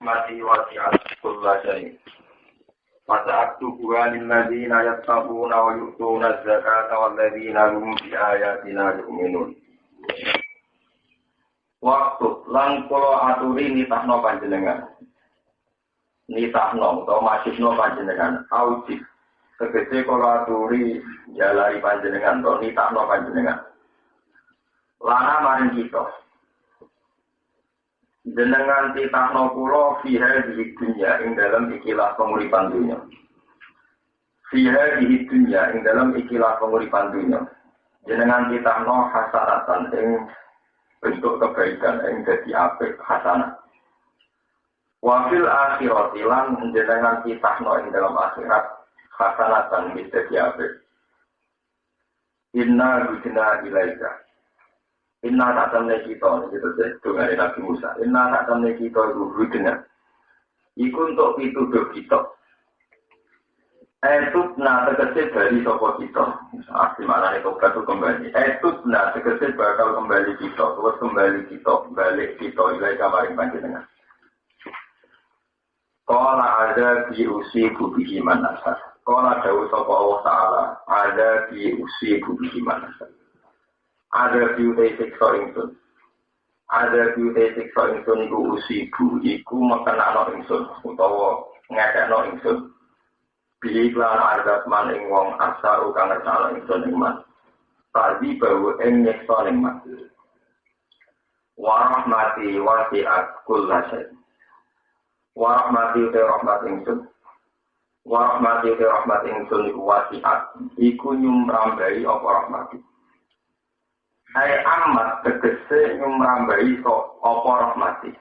mati wasi'at kulla syai'. Fata'aktubuha lilladzina yattaquna wa yu'tuna az-zakata walladzina hum bi ayatina yu'minun. Waktu lan kula aturi nitahno panjenengan. Nitahno utawa masihno panjenengan. Aujib. Tegese kula aturi jalari panjenengan to nitahno panjenengan. Lana maring kita. Jenengan titahno kula fiha di dunya ing dalam ikilah penguripan dunya. Fiha di dunya ing dalam ikilah penguripan dunya. Jenengan titahno hasanatan ing bentuk kebaikan ing dadi apik hasanah. Wa fil akhirati lan jenengan titahno ing dalam akhirat hasanatan ing dadi apik. Inna rujna ilaika. Inna ta'tamne kita, itu dengan Nabi Musa. Inna ta'tamne kita itu dengan. Iku untuk pituduh kita. Etubna tegesi dari sopo kita. Asli mana itu kembali. Etubna tegesi bakal kembali kita. Terus kembali kita. Balik kita. Ilai kamaring panjenengan. Kala ada di usi bubihi manasar. Kala dawu sopo Allah Ta'ala. Ada di usi bubihi manasar. Ada biutai siksa ingsun. Ada biutai siksa ingsun iku usibu. Iku mekenakno ingsun. Utawa ngekekno ingsun. Biiklan ardasman ing wong asaru kang ngersakno ingsun ing man. Tadi bau ing nyeksa ing man. Warahmati wasi'at kulla syai'. Warahmati utai rahmat ingsun. Warahmati utai rahmat ingsun iku wasi'at. Iku nyumrambai apa rahmati. Hai amat tegese nyumrambai so apa rahmati.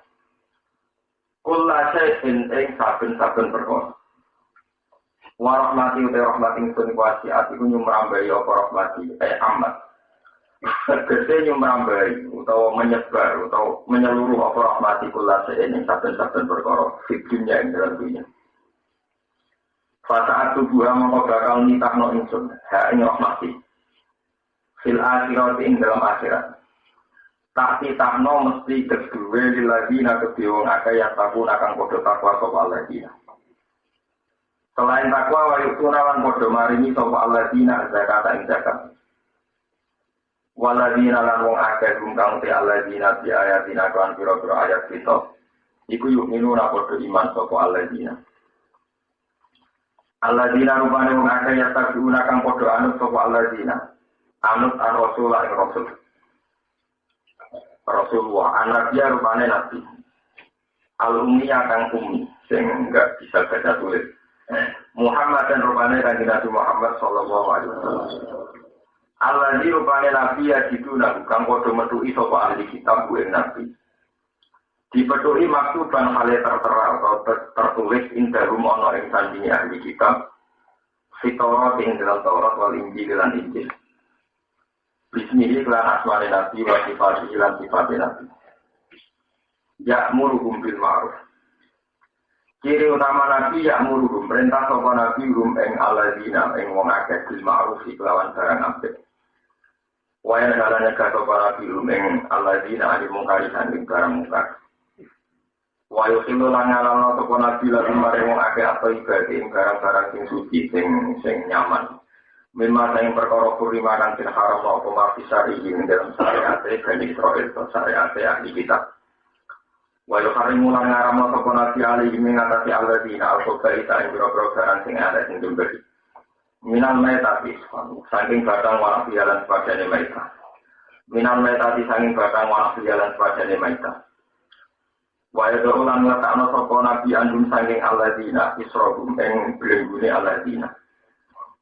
Kula syai'in ing saben-saben perkara. Wa rahmati uta rahmati ingsun wasi'at iku nyumrambai apa rahmati. Hai amat tegese nyumrambai utawa menyebar utawa menyeluruh apa rahmati kula syai'in ing saben-saben perkara fi dunya ing dalam dunya. Fata'at tubuha mongko bakal nitahno ingsun ha ing rahmati. Fil akhirat ing dalam akhirat. Tak titahno mesti kedue lilladina kedue akeh ya takun akan padha takwa sapa alladzina. Selain takwa wa yutuna lan padha maringi sapa alladzina zakat ing zakat. Waladina lan wong akeh kang te alladzina bi ayatina kan pira-pira ayat kita. Iku yukminu ra padha iman sapa alladzina. Alladzina rupane wong akeh ya takun akan padha anut sapa alladzina. Anut ar-rasul ing rasul. Rasulullah anak dia rupane nabi. Al-ummi akan ummi sing enggak bisa baca tulis. Muhammad dan rupane kanjeng Nabi Muhammad sallallahu alaihi wasallam. Allah di rupane nabi ya diduna kang padha metuki sapa ahli kitab kuwi nabi. Dipethuki maksuban hale tertera atau tertulis indahum ana ing sandinge ahli kitab. Fitorat ing dalam Taurat wal Injil lan Injil. Bismillah kelan asmane Nabi wa sifati lan sifate Nabi. Ya'muruhum bil ma'ruf. Ciri utama Nabi ya'muruhum perintah sapa Nabi rum ing alladzina ing wong akeh bil ma'ruf kelawan barang apik. Wa ya dalane sapa Nabi rum ing alladzina ali mungkari sanding barang mungkar. Wa yusilu lan ngalano sapa Nabi lan maring wong akeh apa ibadah ing barang-barang sing suci sing nyaman. Memang yang perkara kurima dan tidak haram maupun mafisari ini dalam syariat Bani Israel atau syariat ahli kitab. Walau hari mulang ngaram maupun nabi alih mengatasi alladzina al-khobaita yang berobro barang sing ada sing diberi. Minal metati, saking batang wanak jalan sepadanya maita. Minal metati saking batang wanak jalan sepadanya maita. Walau ulang letakno sopo nabi andum saking alladzina isrogum yang belengguni alladzina.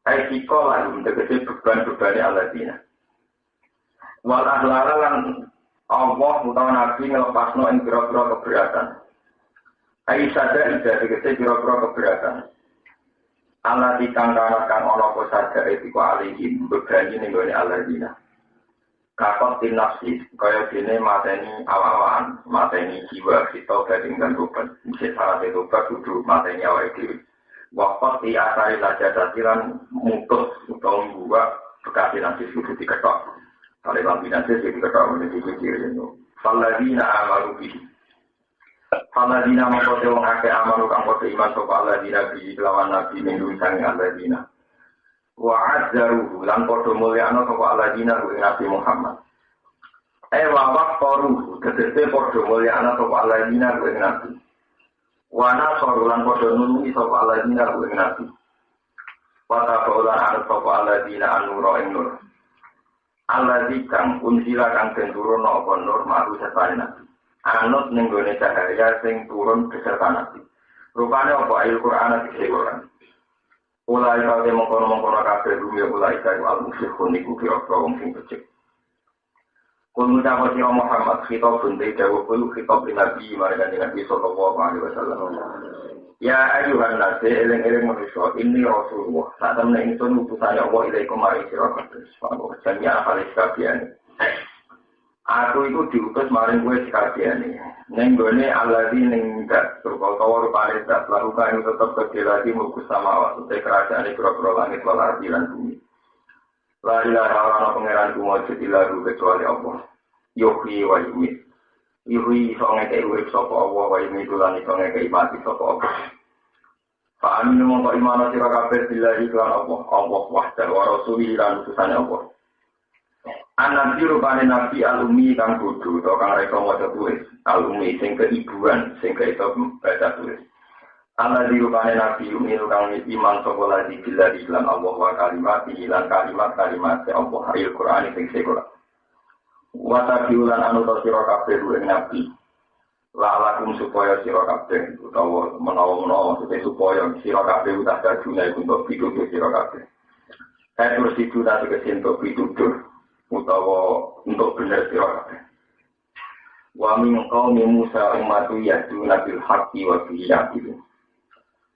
Aikiko lalu tegesi beban-bebani alladzina. Wal ahlala lan Allah utawa Nabi ngelepasno ing pira-pira keberatan. Aisyada ida tegesi pira-pira keberatan. Allah dikang kanat kang ana apa saja etiku alihim bebani ning gone alladzina. Kakot tinafsi kaya dene mateni awak-awakan, mateni jiwa kita dadi nganggupan. Mesti syarat itu kudu mateni awake dhewe. Waktu di asari saja datiran mutus atau membuat bekasi nanti sudah diketok. Kalau bangki nanti sudah diketok menjadi kecil itu. Faladina amaru bihi. Faladina mengkote wong akeh amanu kang kote iman sapa aladina bi lawan nabi minggu sange aladina. Wa azzaruhu lan padha mulyana sapa aladina ing Nabi Muhammad. Wa koru tegese padha mulyana sapa aladina ing Nabi. Wa nasaru lan padha nulungi sapa aladina ing Nabi. Wa taqaulan arep sapa aladina an-nura ing nur. Aladzi kang unzila kang den turun apa nur maru setane Nabi. Anut ning gone cahaya sing turun beserta Nabi. Rupane apa ayat Quran iki Quran. Ulai kate mongkon-mongkon kabeh dunya ulai kae al-musyrikun iku kira-kira wong sing becik. Kun ngucap sira Muhammad khitab bunte dawuh kulo khitab Nabi marang Nabi sallallahu alaihi wasallam. Ya ayuhan nas eling-eling manusia ini Rasulullah. Sak temne ingsun utusane Allah ilaikum maring sira kabeh. Sebab jami'a halis kabehane. Aku itu diutus maring kowe sekalian. Ning gone alladzi ning dak surga rupane dak lalu kan tetep kejelati mukus sama waktu kerajaan pira-pira langit lan ardi lan bumi. La ilaha illallah pangeran kumujud ilahu kecuali Allah. Yuhyi wa yumiit. Yuhyi songe ke urip sapa Allah wa yumiit lan songe ke mati sapa Allah. Fa aminu mongko iman sira kabeh billahi lan Allah. Allah wahdahu wa rasulihi lan utusane Allah. Anak dirupane nabi alumi kang kudu atau kang reka maca tulis alumi sing keibuan sing iso baca tulis ana dirupane nabi alumi kang iman sapa lagi bila lan Allah wa kalimat lan kalimat Allah ayat Quran sing sekolah wa tabiulan anu to sira kabeh ing nabi lalakum supaya sira kabeh utawa menawa supaya sira kabeh utak dajune untuk pitutur sira kabeh terus itu nanti kesinto pitutur utawa untuk benar sira kabeh. Wa min qaumi Musa ummatu yahduna bil haqqi wa bihi ya'dilun.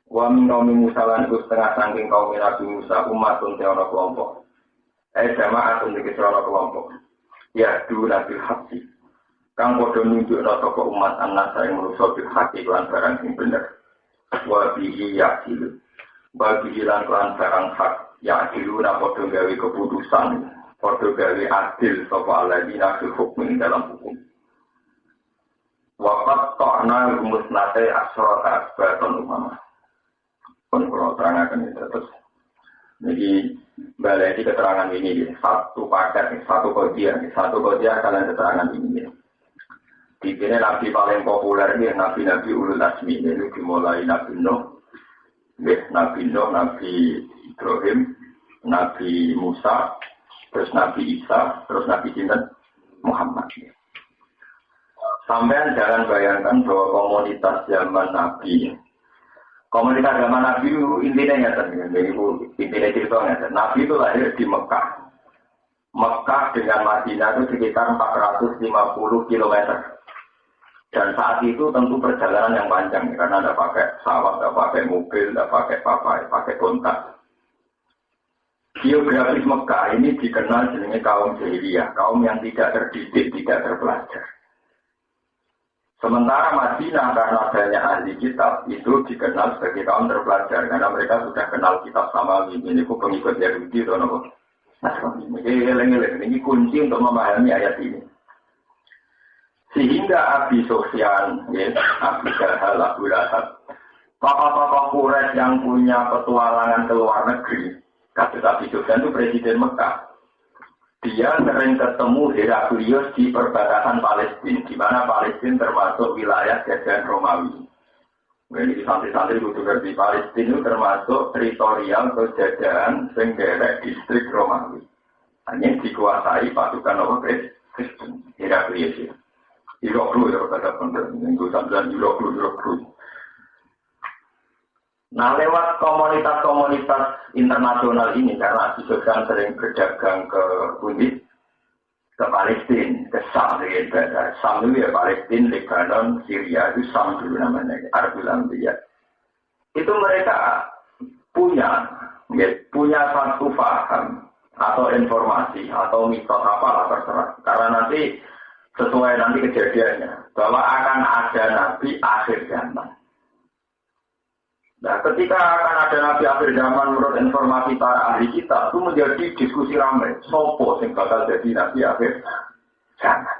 Wa min qaumi Musa lan setengah saking kaum Nabi Musa umatun teono kelompok. Jamaatun iki ana kelompok. Yahduna bil haqqi. Kang padha nunjukna sapa umat annasa ing manusa bil haqqi lan barang sing bener. Wa bihi ya'dilun. Wa bihi lan barang hak ya'diluna padha gawe keputusan. Padha gawe adil sapa alladzina fil hukmi dalam hukum. Waqat ta'na musnate asrata asbatan umama. Pun kalau terangkan itu terus. Jadi balai di keterangan ini satu paket, satu kodiah kalian keterangan ini. Di sini nabi paling populer ini nabi-nabi ulul azmi ini dimulai Nabi Nuh, Nabi Ibrahim, Nabi Musa. Terus Nabi Isa, terus Nabi Sinten Muhammad. Sampai jangan bayangkan bahwa komunitas zaman Nabi itu intinya cerita Nabi itu lahir di Mekah. Mekah dengan Madinah itu sekitar 450 km. Dan saat itu tentu perjalanan yang panjang karena ada pakai pesawat, ada pakai mobil, ada pakai kontak. Geografis Mekah ini dikenal sebagai kaum jahiliyah, kaum yang tidak terdidik, tidak terpelajar. Sementara Madinah karena banyak ahli kitab itu dikenal sebagai kaum terpelajar karena mereka sudah kenal kitab sama ini pengikut Yahudi atau apa. Ini kunci untuk memahami ayat ini. Sehingga Abi Sufyan, Abi Jahal, Abu Lahab, tokoh-tokoh Quraisy yang punya petualangan ke luar negeri. Kasus Abi Sufyan itu presiden Mekah. Dia sering ketemu Heraklius di perbatasan Palestina, di mana Palestina termasuk wilayah jajahan Romawi. Jadi santri-santri kudu ngerti Palestina itu termasuk teritorial atau jajahan senggerek distrik Romawi. Hanya dikuasai pasukan Kristen, Heraklius. Iroklu ya kata pendek, minggu sambilan Iroklu. Nah lewat komunitas-komunitas internasional ini karena Abi Sufyan sering berdagang ke Bundit, ke Palestina, ke Sam, Sam itu ya Palestina, Lebanon, Syria itu Sam dulu namanya, Arabul Anbiya. Itu mereka punya satu paham atau informasi atau mitos apalah terserah. Karena nanti sesuai nanti kejadiannya bahwa akan ada nabi akhir zaman. Nah, ketika akan ada nabi akhir zaman menurut informasi para ahli kita itu menjadi diskusi ramai. Sopo sing bakal jadi nabi akhir zaman.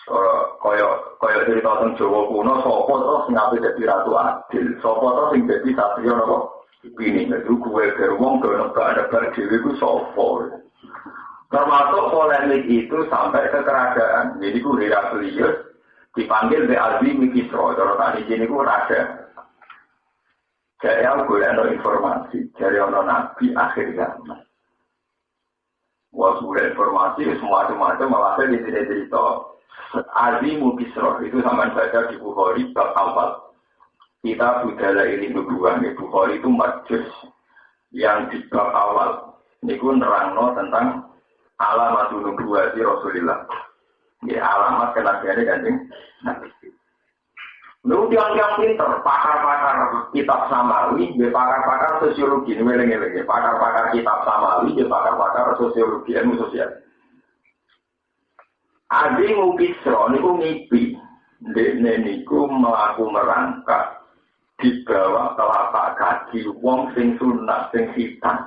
Kaya cerita tentang Jawa kuno, sapa to sing ape dadi ratu adil, sapa to sing dadi satriya napa? Ini itu gue gerwong ke negara dhewe ku sapa. Termasuk polemik itu sampai ke kerajaan. Jadi ku Heraklius dipanggil ke Azim Kisra, cara tadi sini ku raja. Saya boleh ada informasi dari orang nabi akhir zaman. Wah, boleh informasi semua macam malah saya tidak cerita. Azim Kisra itu sampai baca di Bukhari bab awal. Kita budaya ini berdua nih, Bukhari itu majus yang di bab awal. Ini pun nerangno tentang alamat nubuwwati Rasulullah. Ya, alamat kenabiannya Kanjeng Nabi. Lalu yang pinter, pakar-pakar kitab Samawi, pakar-pakar sosiologi, ini pakar-pakar kitab Samawi, pakar-pakar sosiologi, ilmu sosial. Adi Mukisro, niku ngipi, niku melaku merangkak di bawah telapak kaki, wong sing sunat, sing hitam.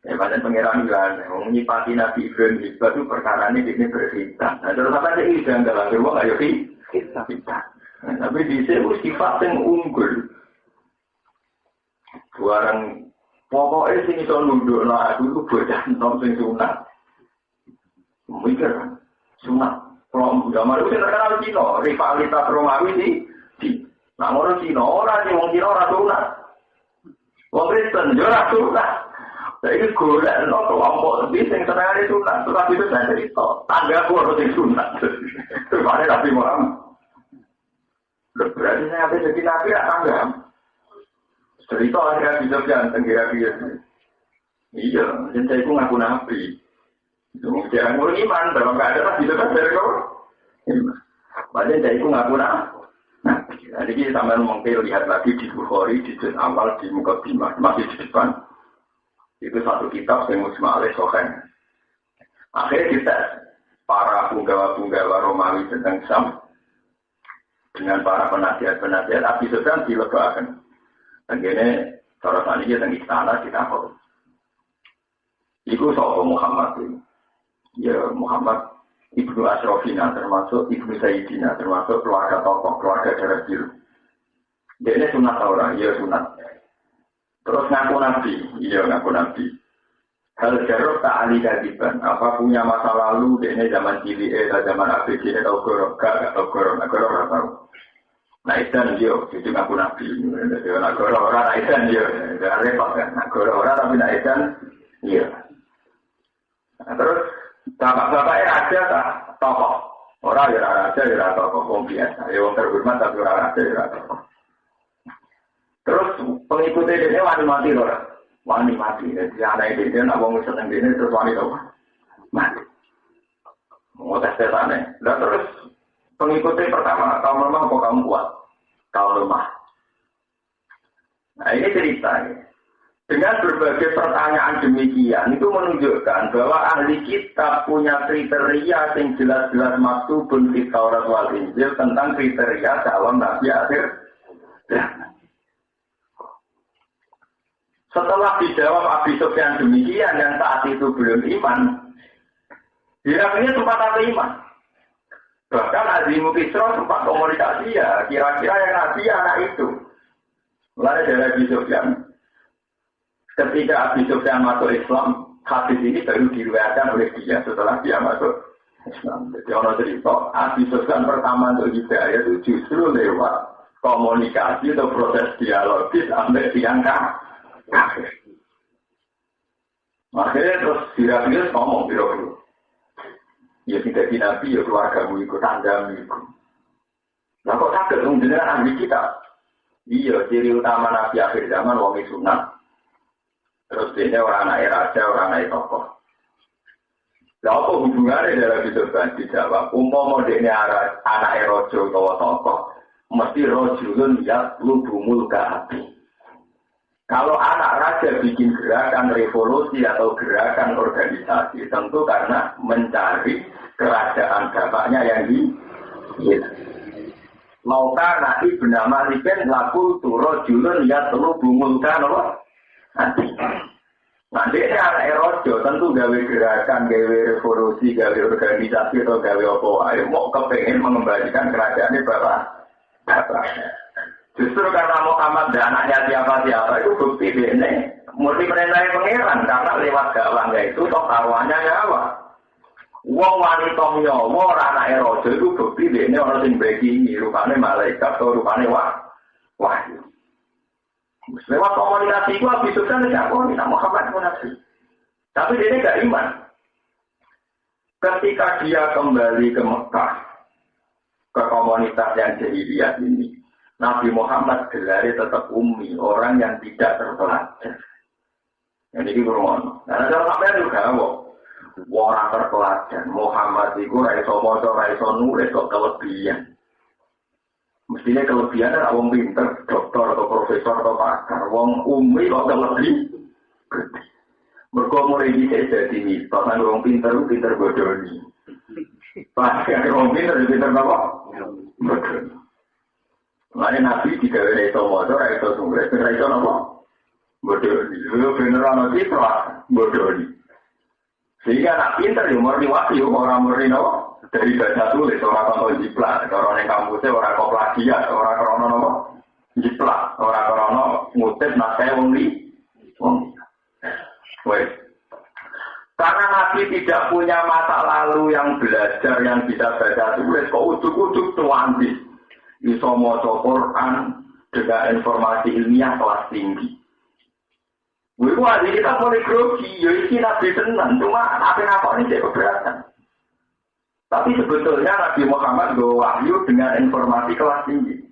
Ya, macam pengiran bilang, nyipati Nabi Ibrahim itu perkara ini berhitam. Nah, terus apa sih idang dalam wong ayo hitam. Tapi di sini sifat yang unggul. Barang pokoknya sini soal nunduk lah, aku itu bocah nom sing sunat. Mikir sunat. Kalau zaman itu terkenal Cina, rivalitas Romawi di. Nah orang Cina, orang Cina orang sunat. Wong Kristen juga sunat. Jadi golek no kelompok lebih sing seneng sunat. Sunat itu saya cerita. Tangga aku harus sing sunat. Terus Nabi Muhammad. Berarti saya habis jadi nabi tak tanggap. Cerita akhirnya bisa ganteng kira-kira. Iya, jadi aku ngaku nabi. Jangan ngurus iman, kalau nggak ada tak bisa kan dari kau. Makanya jadi aku ngaku nabi. Jadi kita sambil mungkin lihat lagi di Bukhari, di juz awal, di Muqaddimah, masih di depan. Itu satu kitab yang Musma alaih Sohen. Akhirnya kita, para punggawa-punggawa Romawi tentang Sam, dengan para penasihat-penasihat Abi Sufyan dilebakan. Dan ini cara tadi tentang istana kita tahu. Iku sapa Muhammad ini. Ya Muhammad Ibnu Asrofina termasuk Ibnu Sayyidina termasuk keluarga tokoh, keluarga darah biru. Dia ini sunat orang, ya sunat. Terus ngaku nabi, iya ngaku nabi. Hal jarok tak ahli kadiban. Apa punya masa lalu, dia ini zaman cilik, zaman ABG, ini tahu gorok, gak tahu gorok, gak tahu. Naisan dia, itu ngaku nabi. Nak gorok orang, naisan dia. Jangan repot kan, nak gorok orang tapi naisan, iya. Terus, bapak-bapaknya raja tak tokoh. Orang ya raja, ya tokoh, orang biasa. Ya orang terhormat tapi orang raja, ya tokoh. Terus, pengikutnya dia wani mati orang. Wani mati, jadi anak dia nak bangun seneng dia terus wani mati. Mau tes tetannya. Dan terus pengikutnya pertama, kau lemah atau kamu kuat? Kau lemah. Nah ini ceritanya. Dengan berbagai pertanyaan demikian itu menunjukkan bahwa ahli kitab punya kriteria yang jelas-jelas maktubun di Taurat wal Injil tentang kriteria calon nabi akhir. Setelah dijawab Abi Sufyan demikian yang saat itu belum iman, Heraklius sempat ada iman. Bahkan Azim Kisra sempat komunikasi ya, kira-kira yang nabi anak itu. Mulai dari Abi Sufyan. Ketika Abi Sufyan masuk Islam, hadis ini baru diriwayatkan oleh dia setelah dia masuk Islam. Jadi orang cerita, Abi Sufyan pertama untuk hidayah itu justru lewat komunikasi atau proses dialogis sampai diangkat. Akhirnya terus Heraklius ngomong biro-biro. Ya tidak di Nabi, ya keluargamu ikut, tanggamu ikut. Nah kok sakit dong dengan ahli kita? Iya, ciri utama Nabi akhir zaman wong sunat. Terus dia orang anak raja, orang anak tokoh. Lah apa hubungannya dalam hidup kan dijawab? Umpama dia anak rojo atau tokoh, mesti rojulun ya lubumul hati. Kalau anak raja bikin gerakan revolusi atau gerakan organisasi, tentu karena mencari kerajaan bapaknya yang Lauka nabi bernama Riben lakul turo julun ya telu bungulkan nanti. Nanti ini anak rojo tentu gawe gerakan, gawe revolusi, gawe organisasi atau gawe apa wae mau kepengen mengembalikan kerajaan ini bapaknya. Justru karena Muhammad dan anaknya siapa itu bukti ini murni perintah pangeran karena lewat gawangnya itu toh taruhannya nyawa. Wong wanita nyawa anak rojo itu bukti ini orang sing bagi rupane malaikat atau rupane wahyu. Lewat komunikasi itu habis itu kan tidak Muhammad Nabi. Tapi dia tidak iman. Ketika dia kembali ke Mekah, ke komunitas yang jahiliyah ini, Nabi Muhammad gelari tetap ummi, orang yang tidak terpelajar. Yang ini kurang. Karena kalau sampai juga orang terpelajar, Muhammad itu raiso moco, raiso nulis, kok kelebihan. Mestinya kelebihan adalah orang pinter, dokter atau profesor atau pakar. Wong umi kok lebih gede. Mereka mulai bisa jadi mitos. Orang pinter bodoni. Pakar orang pinter apa? Bodoni. Makanya Nabi juga raiso motor, raiso nulis, raiso apa? Bodoni. Lu beneran itu bodoni. Sehingga anak pinter yang murni wahyu, orang murni apa? Dari baca tulis, orang kontrol jiplak, orang yang kampusnya, orang koplagiat, orang krono jiplak, orang krono ngutip naskah wong. Karena Nabi tidak punya masa lalu yang belajar, yang bisa baca tulis, kok ujuk-ujuk tuanti. Iso maca Quran dengan informasi ilmiah kelas tinggi. Wah, kita boleh grogi, ya ini Nabi tenang, cuma apa ini saya keberatan. Tapi sebetulnya Nabi Muhammad bawa wahyu dengan informasi kelas tinggi.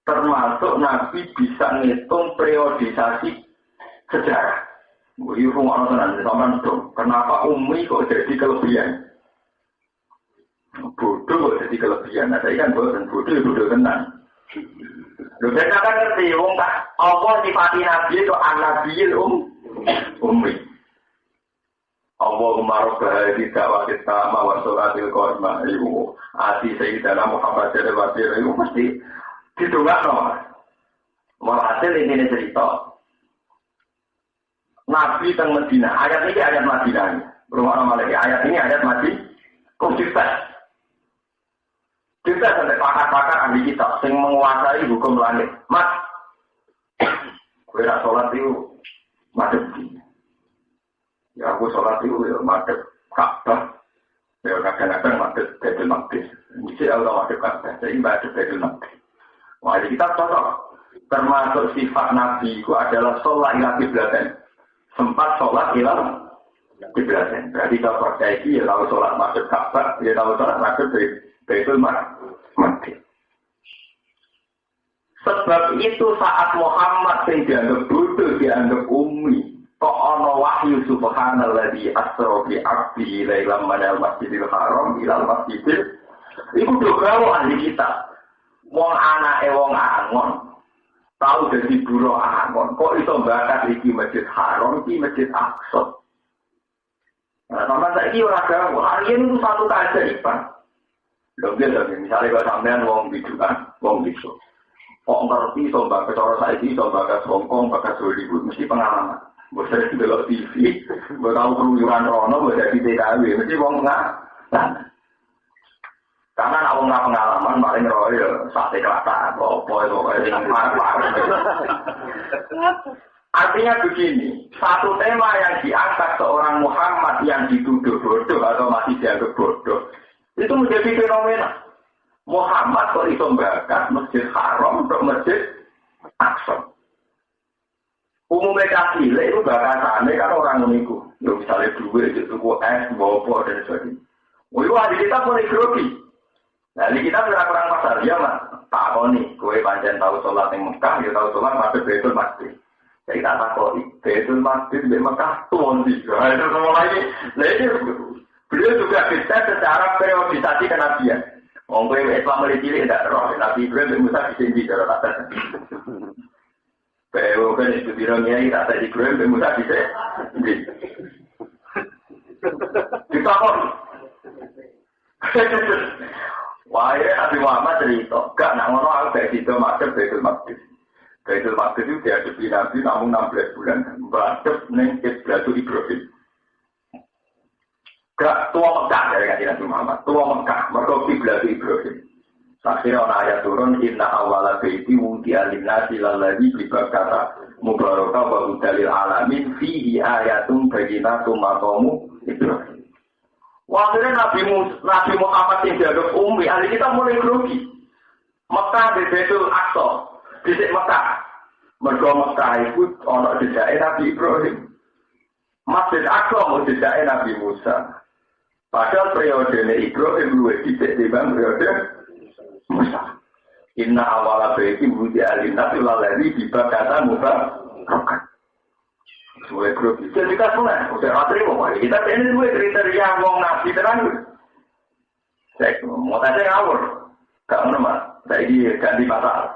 Termasuk Nabi bisa ngitung periodisasi sejarah. Wih, rumah orang zaman itu. Kenapa Umi kok jadi kelebihan? Bodoh kok jadi kelebihan. Nah, saya kan bodoh tenang. Loh, saya kan ngerti, Allah sifati Nabi itu an-Nabiil Ummi. Allahumma rabbah di da'watis tamah wa sholatil qa'imah itu ati sayyidina Muhammad sallallahu alaihi wasallam itu mesti didongakno. Walhasil ini cerita Nabi teng Madinah. Ayat ini ayat Madinah. Bermakna malih ayat ini ayat Madinah. Konsisten. Kita sampai pakar-pakar ahli kitab sing menguasai hukum langit. Mas, kowe ra salat itu madhep. Ya aku sholat itu ya madhep Ka'bah. Ya kadang-kadang madhep Baitul Maqdis. Mesti Allah madhep Ka'bah. Jadi madhep Baitul Maqdis. Wah, jadi kita cocok. Termasuk sifat Nabi itu adalah sholat ila qiblatain. Sempat sholat ila qiblatain. Berarti kalau percaya ya tahu sholat madhep Ka'bah, ya tahu sholat madhep Baitul Maqdis. Sebab itu saat Muhammad yang dianggap bodoh, dianggap ummi. Kok ana wahyu subhanalladzi asra bi 'abdihi lailan minal masjidil haram ilal masjidil. Iku dogawo ahli kita. Wong anake wong angon. Tahu dadi buruh angon. Kok iso bakat iki Masjid Haram, iki Masjid Aqsa. Nah, sama saiki ora gawe. Harian itu satu keajaiban. Lho biasa misalnya kalau sampean wong bidukan, wong bisu. Kok ngerti iso bakat cara saiki iso bakat Hongkong, bakat Hollywood mesti pengalaman. Bisa delok TV, bisa tahu keluyuran rono, bisa di TKW, mesti wong nah. Karena nak wong pengalaman paling royo sate kelata apa itu Artinya begini, satu tema yang diangkat seorang Muhammad yang dituduh bodoh atau masih dianggap bodoh, itu menjadi fenomena. Muhammad kok iso bakat Masjid Haram untuk Masjid Aqsa. Umumnya kafir itu bakatannya kan orang meniku. Ya misalnya duit, itu es, bobo, dan sebagainya. Itu hari kita boleh grogi. Nah, ini kita kurang pasar. Ya, Mas. Tak apa nih. Gue pancen tahu sholat yang Mekah, ya tahu sholat masuk Baitul Maqdis. Jadi tak tahu Baitul Maqdis di Mekah tuan sih. Nah, itu semua lagi. Nah, ini beliau juga bisa secara periodisasi kenabian. Orang Islam cilik tidak roh. Nabi Ibrahim Musa disinji cara rata. Kalau kan itu birongnya kita tadi Ibrahim Musa bisa. Kita kok. Wah, Nabi Muhammad cerita, gak nak ngono aku gak sido macet Baitul Maqdis. Baitul Maqdis itu dihadapi Nabi namun 16 bulan. Menghadap ning Ibrahim Ibrahim. Gak tua Mekah dari kajian Nabi Muhammad. Tua Mekah, mereka kiblat Ibrahim. Akhirnya ada ayat turun, inna awala baiti wudi alinasi lalladhi bibab kata mubarakah wa hudalil alamin fihi ayatum baginatum maqamu Ibrahim. Akhirnya Nabi Muhammad yang dianggap ummi, ahli kita mulai grogi. Mekah di Baitul Aqsa, di Mekah. Mereka Mekah itu ada jejaknya Nabi Ibrahim. Masjid Aqsa mau jejaknya Nabi Musa. Padahal periode Ibrahim luwih dhisik timbang periode Musa. Inna awala baiti wudi alinati lalari bibakata muka rokan. Semuanya grup itu. Jadi kita mulai. Udah ratri mau. Kita ini dua kriteria wong nabi terang. Saya mau tanya ngawur. Gak mau nama. Saya ini ganti masalah.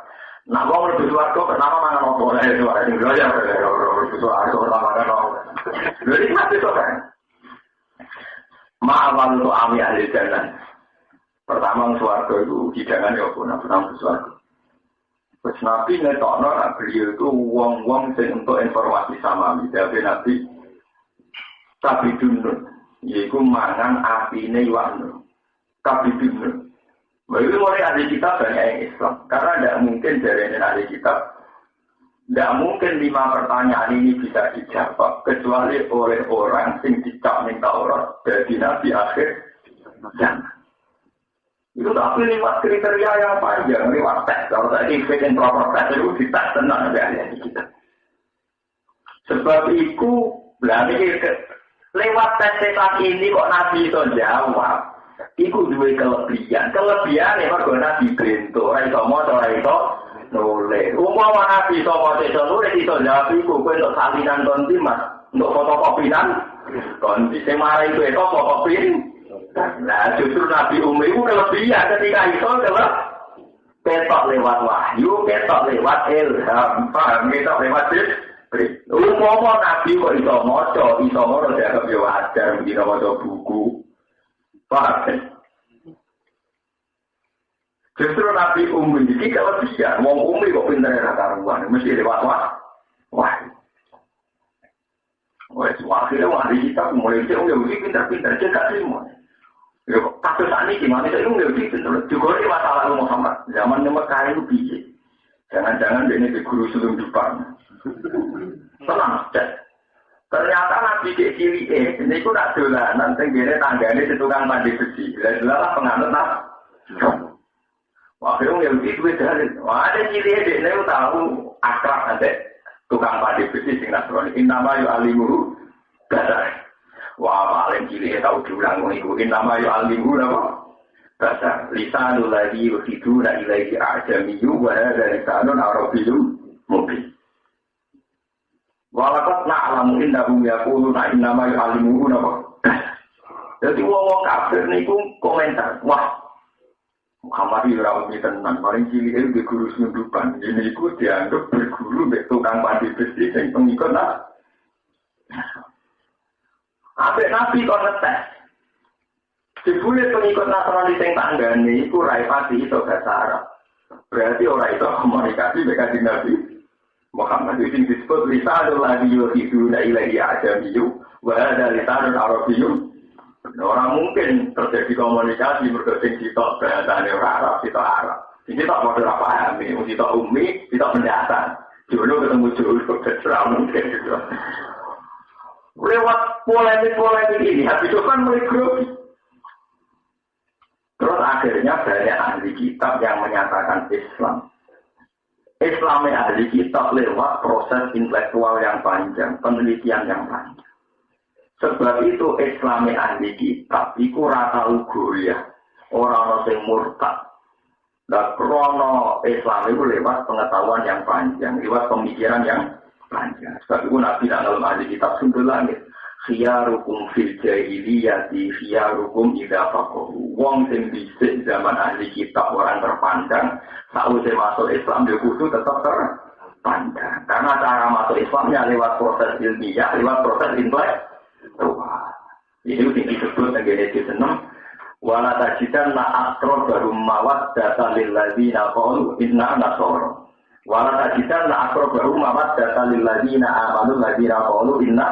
Nah, mau lebih suarga pertama mangan apa? Nah, itu ada yang belajar. Lebih suarga pertama mangan apa? Jadi mati itu kan. Ma'awal untuk ami ahli jalan. Pertama suarga itu hidangan ya pun, pertama suarga. Terus Nabi ngetokno beliau itu wong-wong sing untuk informasi sama Nabi. Tapi dulu, yaitu mangan apine wano. Tapi dulu. Begitu mulai ahli kitab banyak yang Islam. Karena tidak mungkin dari ahli kitab. Tidak mungkin 5 pertanyaan ini bisa dijawab kecuali oleh orang yang dicap minta orang dari Nabi akhir zaman. Itu tapi lewat kriteria yang panjang, lewat tes. Kalau tadi fit and proper test itu dites tenang dari kita. Sebab itu, lewat tes ini kok Nabi itu jawab. Itu dua kelebihan. Kelebihan memang kalau Nabi bento, orang itu mau, orang itu nulis. Umpama Nabi sama Cecil nulis itu jawab itu untuk salinan konti mas, untuk fotokopian konti. Semara itu fotokopian. Nah justru Nabi Umi itu kelebihan ketika itu adalah ketok lewat wahyu, ketok lewat ilham, paham ketok lewat Jibril. Umpama Nabi kok iso maca dianggap yo wajar mesti maca buku. Paham? Justru Nabi Umi ini kalau bisa, wong Umi kok pinter ya karuan, mesti lewat wah. Wes akhirnya wahyu kita mulai itu mesti pinter-pinter cekak semua. Ya kasus ini gimana itu nggak bisa juga ini masalah Muhammad zaman Mekah itu bisa. Jangan-jangan ini di guru sebelum depan. Tenang, cek. Ternyata Nabi Cili ini itu nak dolanan, tenggine tanggane di tukang mandi besi. Jelas-jelas penganut nak. Wah, itu nggak begitu dalil. Wah, ada Cili ini tahu akrab ada tukang mandi besi sing Nasrani. Innama yu'allimuhu badar. Wah, paling cilik tahu diulang ngikutin nama ya alimu nama. Bahasa lisanul ladzi yuhiduna ilaihi ajamiyyu wa hadza lisanun arabiyyun mubin. Walakat na'lamu innahum yaquluna innama yu'allimuhu nama. Jadi wong kafir niku komentar, wah Muhammad ora umi tenan, paling cilik itu di guru sundupan. Ini iku dianggap berguru mek tukang padi besi sing pengikut nak. Apik Nabi kok ngetes. Jebule pengikut Nasrani sing tanggane iku ora pati iso bahasa Arab. Berarti ora iso komunikasi dengan Nabi Muhammad itu disebut lisanul ladzi yuhiduna ilaihi ajamiyyu wa hadza lisanul arabiyyun. Orang mungkin terjadi komunikasi mergo sing sitok bahasane ora Arab, sitok Arab. Sing sitok padha ora paham, sitok ummi, sitok penjelasan. Jono ketemu jono kecerah mungkin gitu. Lewat polemik ini, habis itu kan mulai grogi. Terus akhirnya banyak ahli kitab yang menyatakan Islam. Islamnya ahli kitab lewat proses intelektual yang panjang, penelitian yang panjang. Sebab itu Islamnya ahli kitab, itu rata ugoya, orang-orang yang murtad. Dan krono Islam itu lewat pengetahuan yang panjang, lewat pemikiran yang panjang. Sebab itu Nabi dalam ahli kitab sumber langit. Khiyarukum fil jahiliyati khiyarukum idza faqahu. Wong sing dhisik zaman ahli kitab orang terpandang, sakwise masuk Islam dia kudu tetap terpandang. Karena cara masuk Islamnya lewat proses ilmiah, lewat proses intelektual. Ini disebut dengan senang. Wala tajidanna aqrabarum mawaddatan lil ladzina qalu inna nasara. Wala najidan la aqrabahu mawaddatan lil ladzina amanu ladzina qalu inna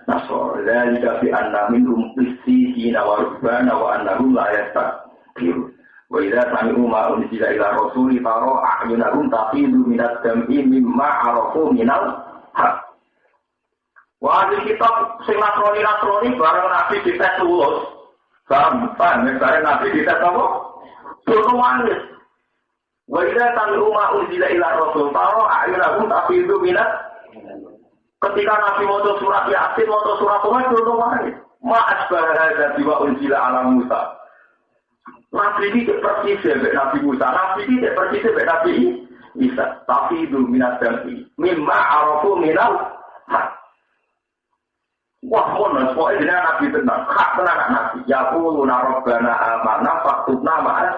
nasara dzalika bi anna minhum qissina wa rubbana wa annahum la yastakbirun wa idza sami'u ma unzila ila rasuli tara a'yunahum tafidu minad dam'i mimma arafu minal haq. Wah, di kitab sing nasrani bareng nabi dites lulus. Paham, bareng nabi dites apa? Turuwanis. Wa idza sami'u ma unzila ila rasul tara a'yunahum tafidu minad. Ketika nabi maca surat Yasin, maca surat Tuhan turuwanis. Ma asbara hadza biwa unzila ala Musa. Nabi ini persis dengan Nabi Musa, Nabi ini persis dengan Nabi Isa. Tapi itu minat damai. Mimma arafu minal hak. Wah, monos, pokoknya Nabi tenang. Hak tenang Nabi. Ya quluna rabbana amanna faktubna ma'as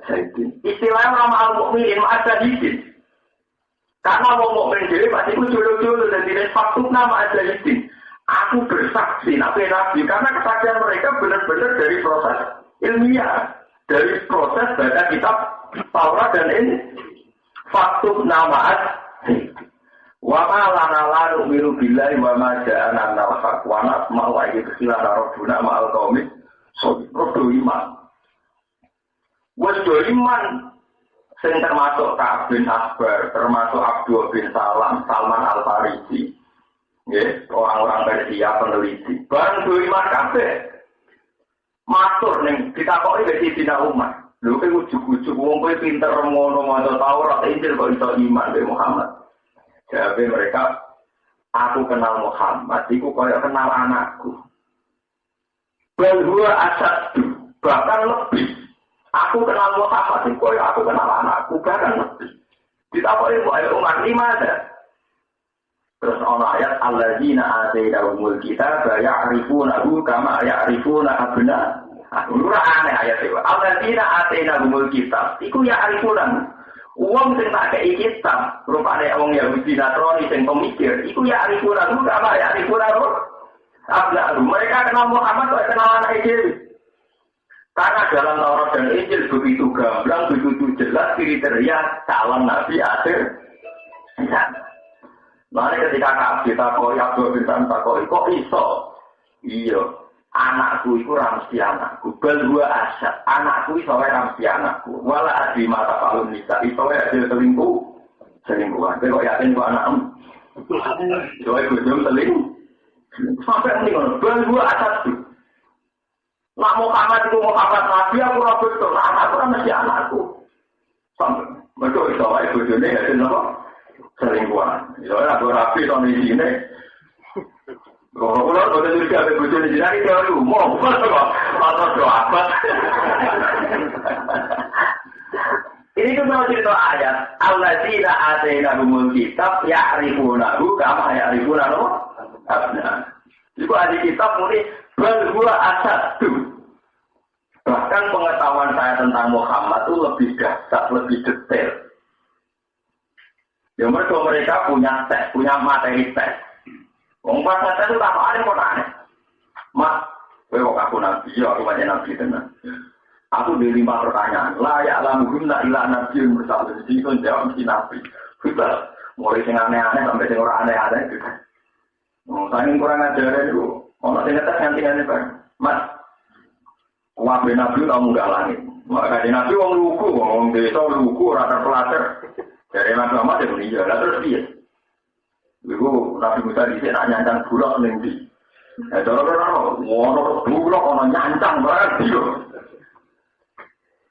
syahidin. Istilahnya nama al-mu'minin ma'as syahidin. Karena orang mukmin dhewe pasti ku jolo-jolo dan tidak faktubna ma'as syahidin. Aku bersaksi Nabi karena kesaksian mereka benar-benar dari proses ilmiah. Dari proses baca kitab Taurat dan ini faktub namaat wa ma lana la nu'minu billahi wa ma ja'ana al-haq wa nasma'u ayyuhillana rabbuna ma'al qaumi rodo iman wis do iman sing termasuk Ka'ab bin Asbar termasuk Abdul bin Salman Al-Farisi nggih orang-orang Persia peneliti bareng do iman kabeh matur ning ditakoki wis Sidina Umar. Lho kowe ujug-ujug wong kowe pinter ngono maca Taurat Injil kok iso iman be Muhammad. Jawabe mereka, aku kenal Muhammad, iku kaya kenal anakku. Bahwa asad bahkan lebih. Aku kenal Muhammad, iku kaya aku kenal anakku, bahkan lebih. Ditakoki kok ayo Umar ada. Terus ana ayat alladzina atainahumul kitaba ya'rifunahu kama ya'rifuna abna. Ora aneh ayat itu. Alladzina atainahumul kitab iku ya'rifuna. Wong sing tak kei kitab, rupane wong Yahudi Nasrani sing pemikir, iku ya'rifunahu kama ya'rifuna abna. Mereka kenal Muhammad kok kenal anak dhewe. Karena dalam Taurat dan Injil begitu gamblang, begitu jelas kriteria calon nabi akhir. Mari ketika kita koi Abdul bin Takoi kok iso? Iya, anakku itu ramsi anakku. Bel dua asyad, anakku iso ramsi anakku. Wala adi mata palun nisa, iso hasil selingkuhan. Tapi kok yakin kok anakmu? Iso bujum selingkuh. Sampai ini kan, bel dua asyad itu. Nak Muhammad itu Muhammad Nabi, aku rabut itu. Anakku kan masih anakku. Sampai, mereka iso bujumnya hasil apa? Selingkuhan. Soalnya aku rapi tahun di sini. Kalau boleh juga ada bujur di sini, kita harus umum. Atau doa. Ini kan mau cerita ayat. Alladzina atainahumul kitab ya'rifunahu kama ya'rifunahu abna. Itu ada kitab muni bal huwa asadu. Bahkan pengetahuan saya tentang Muhammad itu lebih dahsyat, lebih detail. Ya mereka punya tes, punya materi tes. Wong pas tes itu tak ada mau tanya. Mas, kowe aku nabi, aku banyak nabi tenan. Aku di 5 pertanyaan. Layak lamuhum la ila nabi mursal. Jadi itu jawab mesti nabi. Kita mulai sing aneh-aneh sampai sing ora aneh-aneh gitu. Saking kurang ajar itu. Ono sing tes ganti-ganti Pak. Mas, wabe nabi kamu gak langit. Maka nabi wong lugu, wong desa lugu ora terpelajar. Dari Nabi Muhammad ya dunia, lah terus dia. Ibu Nabi Musa di sini nyancang bulak nanti. Cara-cara, wono bulak, wono nyancang banget dia.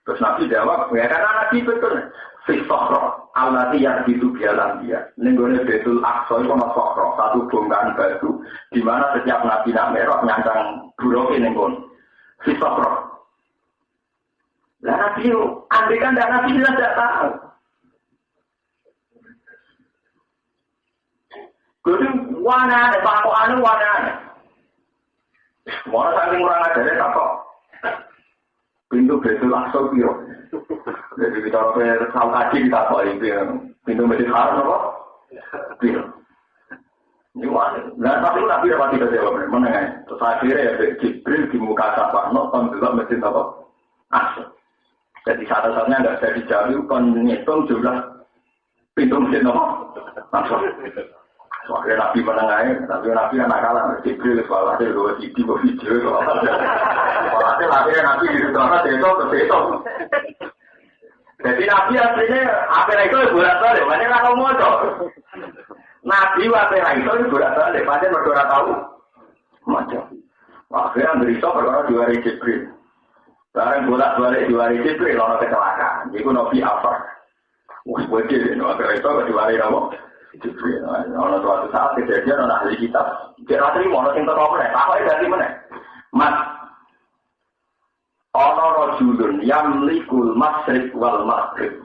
Terus Nabi jawab, ya karena Nabi betul. Fisokro, alati yang itu bialan dia. Nenggone betul akso itu sama sokro, satu bongkahan batu, di mana setiap Nabi nak merah nyancang bulak ini nenggon. Fisokro. Lah Nabi, andai kan Nabi jelas tidak tahu. Jadi wana ada bangko anu wana. Mana saking kurang ajarnya tak kok. Pintu betul langsung piro. Jadi kita orang tadi kita kok ini pintu masjid haram apa? Piro. Ini wana. Nah tapi nabi dapat tidak jawab mana? Terus akhirnya ya Jibril di muka sapar nonton juga masjid apa? Asal. Jadi satu-satunya nggak bisa dijawab kan ngitung jumlah pintu mesin apa? Langsung. Soalnya Nabi menengahnya, tapi Nabi anak kalah. Jibril soalnya dua video. Soalnya Nabi di rumah itu. Jadi Nabi aslinya apa itu bolak-balik, makanya kalau mau Nabi apa itu bolak-balik, macam berdua tahu macam. Akhirnya berita perkara dua hari Jibril. Sekarang bolak-balik dua hari Jibril, orang kecelakaan. Jadi Nabi apa? Wah, betul. Akhirnya itu dua hari apa? Jibril. Orang suatu saat kejadian orang ahli kitab. Kira tadi mau nonton apa nih? Apa itu dari mana? Mas. Ana rajulun yamlikul masyriq wal maghrib.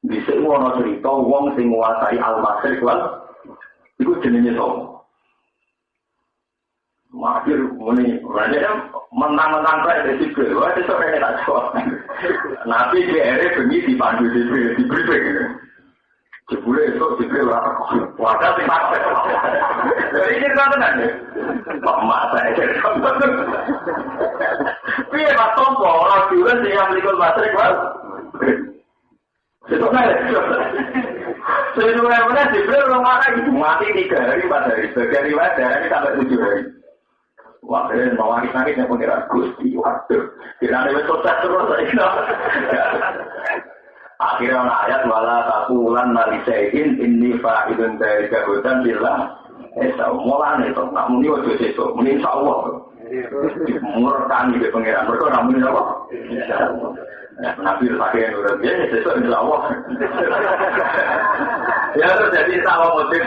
Bisa ana cerita wong sing nguasai al masyriq wal iku jenenge sapa? Makhir muni, menang-menang kae dadi Jibril. Wah, iso kene tak jawab. Nabi kere bengi dipandu Jibril. Jebule itu Jibril ora kok. Wadah sing tak. Iki kan tenan. Kok mata iki. Piye Pak Tompo ora diulen sing amlikul matrik wae. Itu kan. Sebenarnya mana Jibril ora mati 3 hari 4 hari. Sebagian riwayat ini sampai 7 hari. Wah, ini mau nangis yang pengiran Gusti, waduh. Tidak ada metode terus, akhirnya ayat wala taqulan malisain inni fa'idun dari gahudan billah. Mulane to, nak muni ojo sesuk, muni insyaallah. Murkan iki pengiran, mergo nak muni apa? Insyaallah. Nabi pakai nurut dia sesuk insyaallah. Ya jadi sama motif.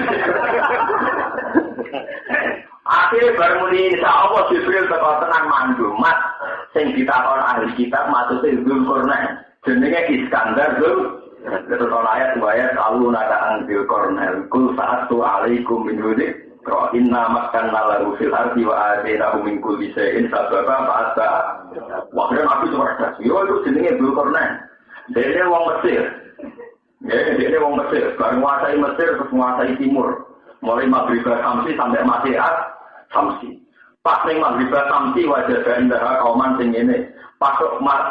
Akhirnya baru muni insyaallah Jibril teko tenang mandu, Mas sing ditakon ahli kitab maksudnya Dzulqarnain. Jenenge Iskandar Dzul. Terus ayat kalau nada angbil kornel kul sa'atu alaikum min hudik Kro inna makan nalahu fil ardi wa adinahu min kulli syai'in sababa fa'asa. Wakil Nabi Suwardas. Yo itu jenenge Dzulqarnain. Dene wong Mesir. Ya, dene wong Mesir. Baru menguasai Mesir terus menguasai timur. Mulai Maghribah Samsi sampai Masyiat Samsi. Pas ning Maghribah Samsi wajah indah kauman sing ngene. Pas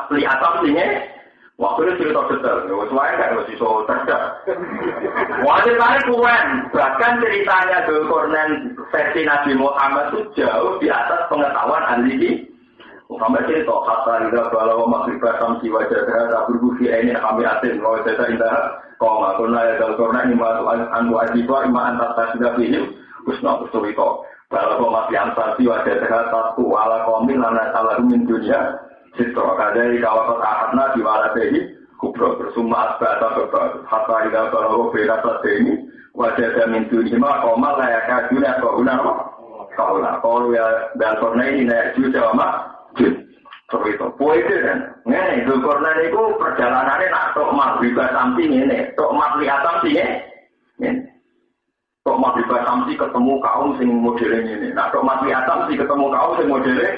lihat Samsi ngene. Waktu itu cerita detail, semuanya nggak harus iso cerdas. Wajib lain kuen, bahkan ceritanya Dzulqarnain versi Nabi Muhammad itu jauh di atas pengetahuan ahli. Muhammad cerita kata tidak kalau Maghribah Samsi wajah terhadap berbuki ini kami atin kalau saya indah. Kalau nggak pernah ya Dzulqarnain ima anu ajibah ima antar tidak pilih, usnah usturito. Kalau masih ansasi wajah terhadap tu ala komil lana salah min dunia. Sito kadai kalau terahna di waladehi kubro bersumma asbata berbatu hatta ila kalau beda ini wajah min dunia komal layak kajunya kauna kalau ya Dzulqarnain ini juga mak seperti itu poin kan nih Dzulqarnain itu perjalanannya nak tok Maghribah Samsi ini tok Masyiat Samsi ini tok Maghribah Samsi ketemu kaum sing modelnya ini nak tok Masyiat Samsi ketemu kaum sing modelnya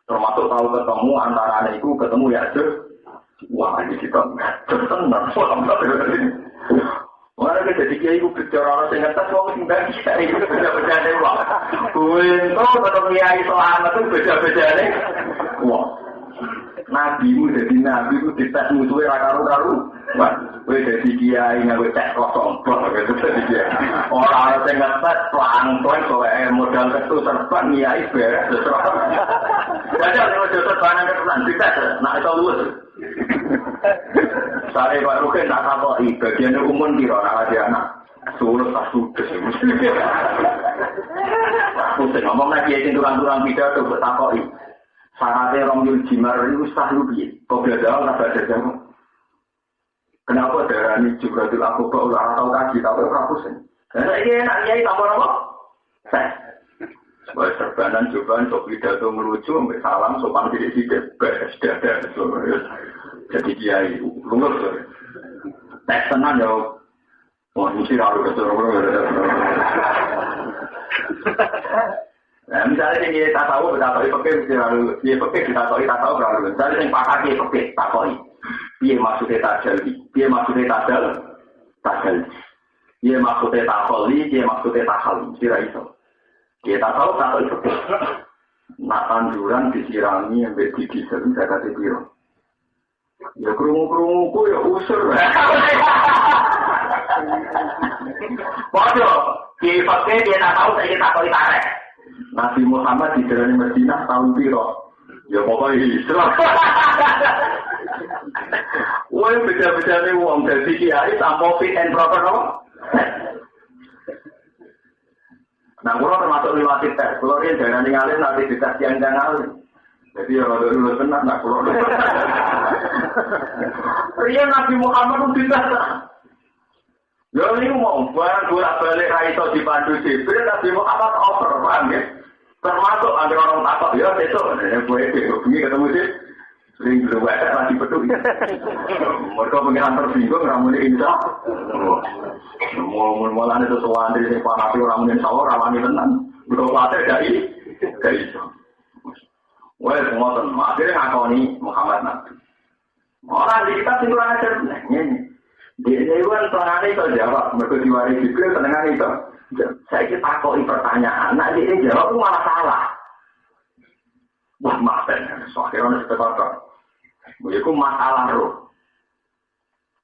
termasuk tahu ketemu antara itu ketemu ya wah ini kita tenang orang jadi kiai itu bicara orang sing ngetes wong sing bagi itu beda-bedane wong kuwi to tetep kiai selamat itu beda-bedane wong nabimu jadi nabi itu dites musuhe ra karo-karo kowe dadi kiai nganggo tes kosong gitu dadi kiai ora sing ngetes plangton kowe modal ketu serban kiai beres jadi kalau jodoh barang ketulan dites nak itu luwes saya Pak Rukin tak tahu bagian umum kira nak ada anak suruh tak sudes pusing ngomong lagi yang turang-turang pidato tak tahu syaratnya orang yang jimar itu sah lebih kok belajar tak belajar kenapa darah ini juga dilakukan oleh orang tahu kaji tapi orang pusing karena ini enak nyai tambah apa? Sebagai serbanan cobaan sok pidato melucu salam sopan tidak beres dada jadi kiai lungur tes tenan ya wah mesti harus nah misalnya ini tak tahu betapa pakai mesti harus dia pakai kita tahu berlalu misalnya yang pakai tak tahu dia maksudnya tajal dia maksudnya tajal dia maksudnya takoli dia maksudnya takal mesti itu kita tahu itu nak tanduran disirami yang berdiri sering saya kata biru ya kerungu-kerungu ya usur Bodoh, di fakir dia tak tahu saya tak tahu tarik. Nabi Muhammad di jalan Madinah tahun piro. Ya pokoknya Islam. Woi beda-beda nih uang dari kiai tanpa fit and proper apa? Nah, kalau termasuk lewat tes, kalau dia jangan ninggalin nanti kita siang jangan. Jadi ya kalau dulu tenang, nak kalau. Ria Nabi Muhammad itu tidak. Ya ini mau barang bolak balik raiso di pandu Jibril, Nabi Muhammad over, paham ya? Termasuk ada orang takut, ya besok, ini ketemu sih, sering belum ada lagi betul. Mereka pengiran tersinggung, ramunya insya. Mulanya itu soal dari sepak nabi orang mungkin sahur, ramai tenang. Betul khawatir dari itu. Wah, semua teman, akhirnya ngakoni Muhammad Nabi. Orang di kita tinggal aja, ini. Di Dewan Tengah itu jawab, mereka diwari Jibril Tengah itu. Saya kita takoi pertanyaan, nah dia jawab itu malah salah. Wah, maafkan, soalnya orang seperti itu masalah roh.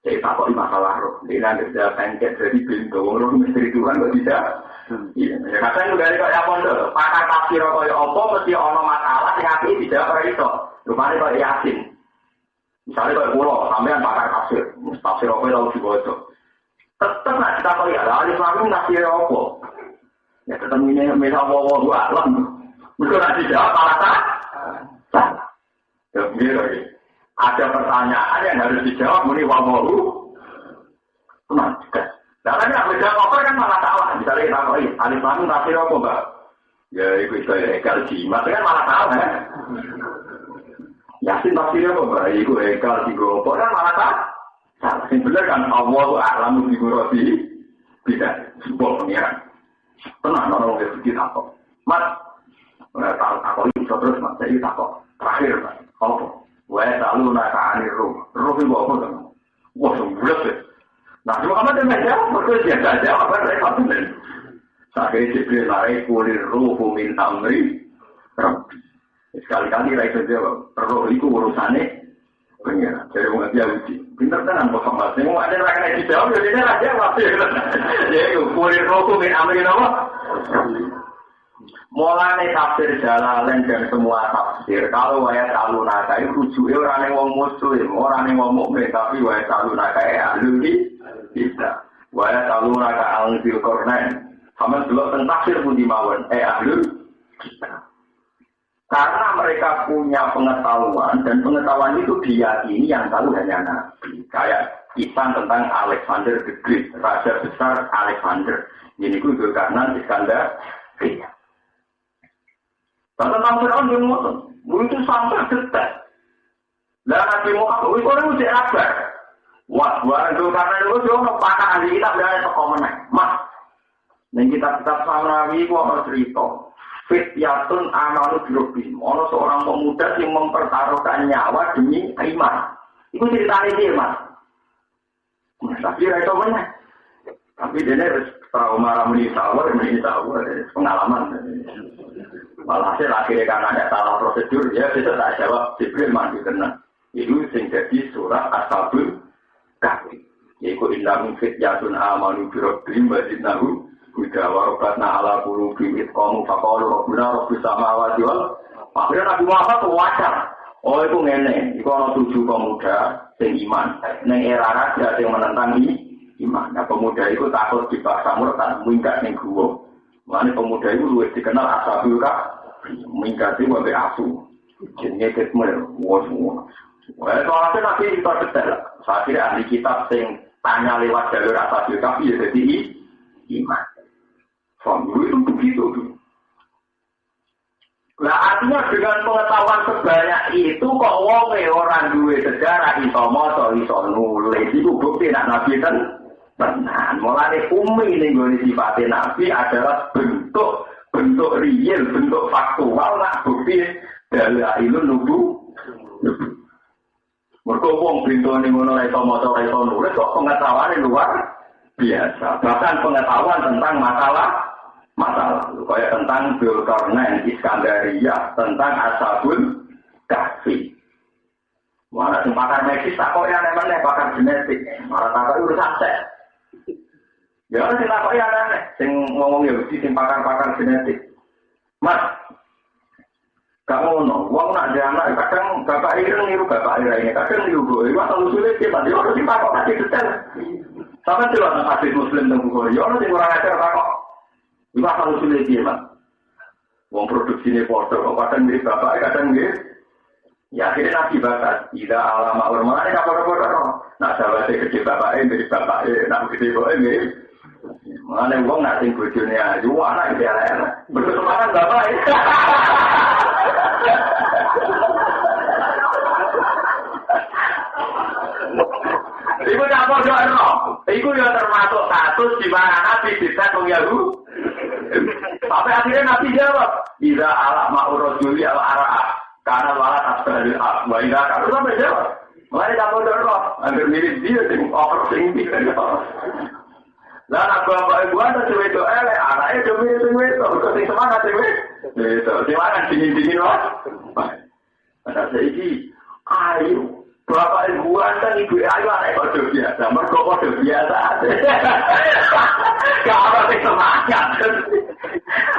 Saya takoi masalah roh. Dia nanti sudah pengket jadi pintu, roh misteri Tuhan nggak bisa. Iya, katanya dari kayak apa tuh? Pakar tafsir kayak apa mesti ono masalah yang api tidak pernah itu. Rupanya kayak Yasin. Misalnya kayak pulau, sampean pakar tafsir apa yang tahu di tetap nak kita kau ya, ahli Islam nasi apa? Ya tetap ini misal bawa alam, betul nanti jawab salah. Ya begitu lagi. Ada pertanyaan yang harus dijawab muni wawahu. Nah, karena nak menjawab apa kan malah salah. Misalnya kita kau ya, ahli Islam nasi apa enggak? Ya itu ekal jimat kan malah salah ya. Yasin tafsirnya apa enggak? Itu ekal jigo, kan malah salah. Salah, yang benar kan Allah a'lamu bi muradihi tidak sebuah pengiran. Tenang orang yang begitu takut. Mas, aku ini terus mas, saya takut. Terakhir mas, apa? Wah, selalu nakani roh. Roh itu apa kan? Wah, sungguh ya. Nah, cuma kamu dengar jawab, betul dia jawab apa saya satu nih. Saya Jibril lari kulir roh min amri. Sekali-kali saya jawab, roh itu urusannya. Pengira, jadi orang Yahudi. Pintar tenan Muhammad. Yang ada rakyat di jauh, jadi rakyat masih. Jadi kulit rokok min amri nama. Mulai tafsir Jalalain dan semua tafsir. Kalau ayat alunaka itu rujuknya orang yang ngomong muslim, orang yang ngomong mukmin, tapi ayat alunaka ahlu bisa. Ayat alunaka al-Zil Qurnain. Sama juga tentang tafsir pun dimawon. Ahlu kita. Karena mereka punya pengetahuan dan pengetahuan itu diyakini yang tahu hanya Nabi. Kayak kisah tentang Alexander the Great, raja besar Alexander. Ini juga karena Iskandar. Dan tentang Fir'aun yang ngomong, itu sampai detak. Dan Nabi Muhammad itu orang usia akbar. Wah, itu karena itu dia pakar ahli kitab dan ada komennya. Mas, dan kitab-kitab sama Nabi itu orang cerita. Fityatun amalu birobim. Ono seorang pemuda yang mempertaruhkan nyawa demi iman. Itu ceritanya dia, Mas. Tapi itu benar. Tapi dia harus trauma ramai sawar, pengalaman. Walhasil akhirnya karena ada salah prosedur, ya bisa tak jawab Jibril mandi kena. Itu yang jadi surat Ashabul Kahfi. Yaitu inna min fityatun amalu birobim wajidnahu. Udah warobatna ala qulubi itqamu faqalu rabbuna rabbis samawati wal akhirnya Nabi Muhammad wajar. Oh itu ngene, iku ana 7 pemuda sing iman. Ning era raja sing menentang iman. Nah pemuda itu takut dipaksa murtad minggat ning guwa. Mane pemuda itu luwih dikenal Ashabul Kahfi. Minggat iki wae asu. Jenenge ketmer wong. Wah soalnya Nabi itu detail. Saya kira ahli kitab sing tanya lewat jalur Ashabul Kahfi ya jadi iman. Dulu itu begitu. Nah artinya dengan pengetahuan sebanyak itu kok wonge orang duwe sejarah iso maca iso nulis itu bukti nak Nabi kan tenan. Mulane umi ning gone sifate Nabi adalah bentuk real, bentuk faktual nak bukti dalailun nubu. Mergo wong bintone ngono ora iso maca ora iso nulis kok pengetahuane luar biasa. Bahkan pengetahuan tentang masalah kayak tentang Dzulkarnain, Iskandariyah, tentang Ashabul Kahfi. Mana pakar medis tak kok yang namanya pakar genetik, malah tak urusan seks. Ya sing takoki aneh, sing ngomong Yahudi sing pakar-pakar genetik. Mas, gak ngono, wong nak dia anak kadang bapak ireng niru bapak ireng, kadang niru gue, wah kalau sulit dia mandi orang sih takok kasih detail. Sama jelas hadis Muslim dan Bukhari, orang sing kurang ajar takok, wah kalau sulit dia mas. Wong produksi ini foto, kadang mirip bapak, kadang mirip. Ya akhirnya nabi batas, tidak alama orang ini apa-apa. Nak sahabatnya gede bapaknya mirip bapaknya, nak gede bapaknya mirip. Mana uang nak sing bojone ayu, anak iki elek. Berkesemangat bapak. Iku campur dono. Iku ya termasuk status di mana Nabi bisa mengganggu. Sampai akhirnya Nabi jawab, "Iza ala ma'urajuli al-ara'a." Karena walat asbalil ak. Wa ila kalau sampai jawab. Mulai campur dono. Hampir mirip dia sing over sing dia. Lah nak bapak ibu ada cewek itu anaknya cewek sing semangat cewek. Itu, semangat dingin lah. Ada segi ayo. Bapak ibu ada ibu ayo anak kode biasa, mergo kode biasa. Gak apa sing semangat.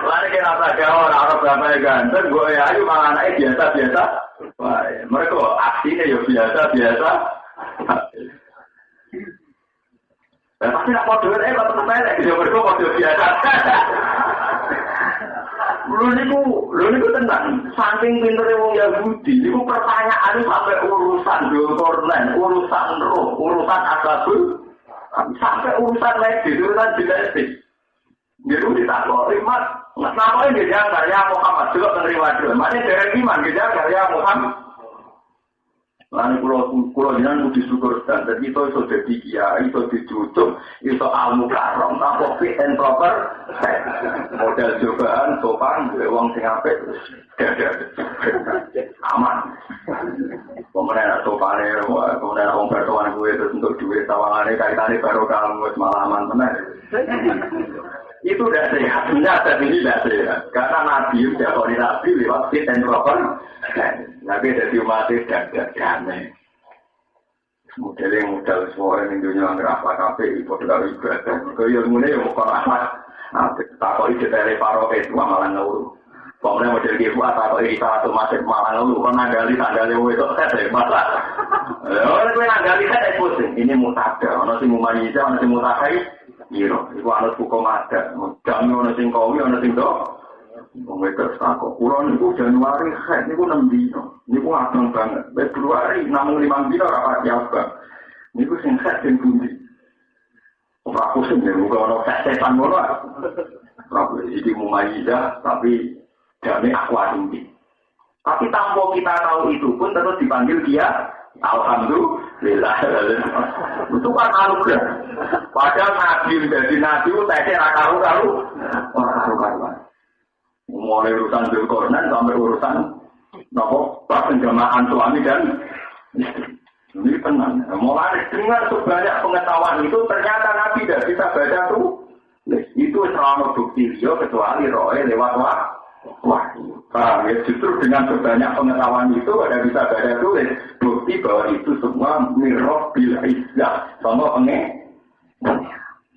Lari kira tak orang bapak ganteng, gue ayo malah anaknya biasa. Wah, mereka aksinya ya biasa. Pasti nak kode tetap elek, dia mereka kode biasa. Lu niku tenang, saking pintere wong Yahudi, niku pertanyaan sampai urusan doktorlen, urusan roh, urusan asabul, sampai urusan medis, urusan genetik. Jadi ditakut, Mas, kenapa ini dia karya Muhammad juga menerima dulu? Mana dari iman dia karya Muhammad? Lalu kalau jangan budi syukur dan itu jadi kiai, itu dicucuk, itu ilmu karong, tanpa fit and proper, model cobaan, sopan, uang sing apik, aman. Pemenang sopan pemenang orang bertuan gue itu untuk duit tawangannya kaitannya baru kamu semalaman benar. Itu tidak sehat, tapi ini tidak sehat. Karena Nabi, jauh Nabi lewat fit and proper, Nabi dari umat tidak damai. Model semua orang Indonesia yang ngerasa kafe, ibu tidak ibadah. Kalau ilmunya yang bukan rahmat, takut itu dari paroke itu malah ngurus. Kemudian model dia buat atau ini satu masih malah ngurus, kan nagali itu saya masalah. Orang itu nagali saya pusing. Ini mutada, orang si mumanisa, orang si mutakai. Iya, itu anak hukum ada. Kami anak sing kawi, anak sing dok. Mereka takut. Kurang itu Januari, itu 6 dino. Itu ageng banget. Februari, 65 dino rapat jabang. Itu sing set sing bundi. Aku sing ya, bukan orang set-setan bola. Aku jadi mumayidah, tapi jami akwa tinggi. Tapi tanpa kita tahu itu pun terus dipanggil dia. Alhamdulillah. Itu kan anugerah. Padahal Nabi menjadi Nabi itu tidak karu-karu. Karu-karuan. Mulai urusan Zulkarnain sampai urusan penjamaan suami dan istri. Ini tenang. Mulai dengan sebanyak pengetahuan itu ternyata Nabi tidak bisa baca tuh. Itu selama bukti dia kecuali roe lewat wahyu. Ya, justru dengan sebanyak pengetahuan itu ada bisa baca tulis bukti bahwa itu semua mirroh bil izzah sama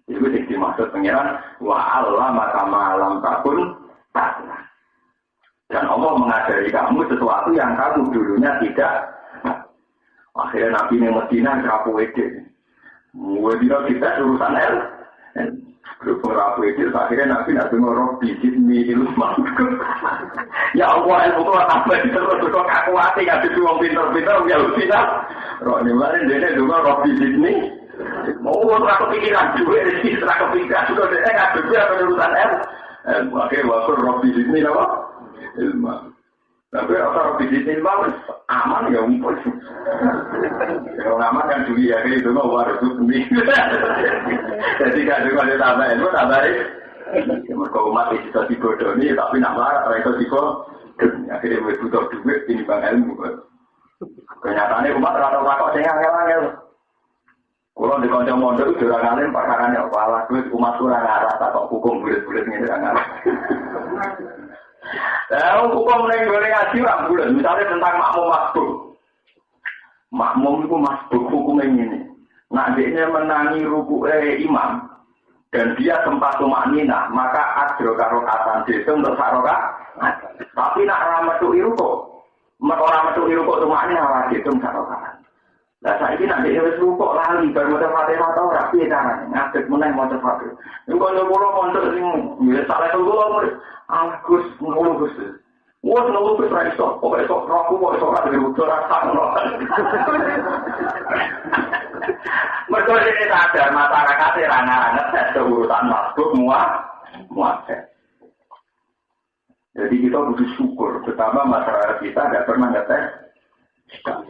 itu yang dimaksud pengiran wa allama kama lam takun ta'lam. Dan Allah mengajari kamu sesuatu yang kamu dulunya tidak. Akhirnya Nabi yang Medina rapu ide. Medina kita urusan Berhubung rapu itu, akhirnya Nabi ngorok bijit milih mangkuk. Ya Allah, ilmu itu tambah terus kaku hati, ngasih uang pinter-pinter, ya pinter. Roh ini kemarin dia ngorok bijit ini. Mau ngorok kepikiran juga, setelah kepikiran juga, dia ngasih juga penurusan akhirnya waktu roh bijit ini apa? Ilmu. Tapi kalau bijit ini aman ya umpul. Kalau aman kan juga ya, itu mau waris sendiri. Jadi kalau ada tambah ilmu, tambah mereka umat itu dibodoh ini, tapi nak marah, mereka dibodoh. Akhirnya mereka butuh duit, ini bang ilmu. Kenyataannya umat rata-rata saya angel-angel. Kalau di kancah mondok itu orang alim pasarannya apalah duit umat kurang arah atau hukum bulat-bulat ini orang alim. Nah, hukum yang ngaji orang bulat, misalnya tentang makmum. Makmum itu masbuk hukum yang ini. Nah, dia menangi ruku imam. dan dia sempat tumaknina, maka adro karokatan itu untuk sarokat. Tapi nak rametu iruko, orang metu iruko tumaknina lagi itu sarokat. Nah saya ini nanti harus rukuk lali baru mau Fatihah atau rapi caranya ngadeg meneh mau Fatihah. Ini kalau mondok ini, salah tunggu Gus nunggu Gus. Wah nunggu Gus raiso, pokoknya sok roku kok sok ada rujuk rasa nol. Mereka ini sadar masyarakat ranah-ranah tes urusan masbuk muat. Jadi kita butuh syukur, pertama masyarakat kita tidak pernah ngetes.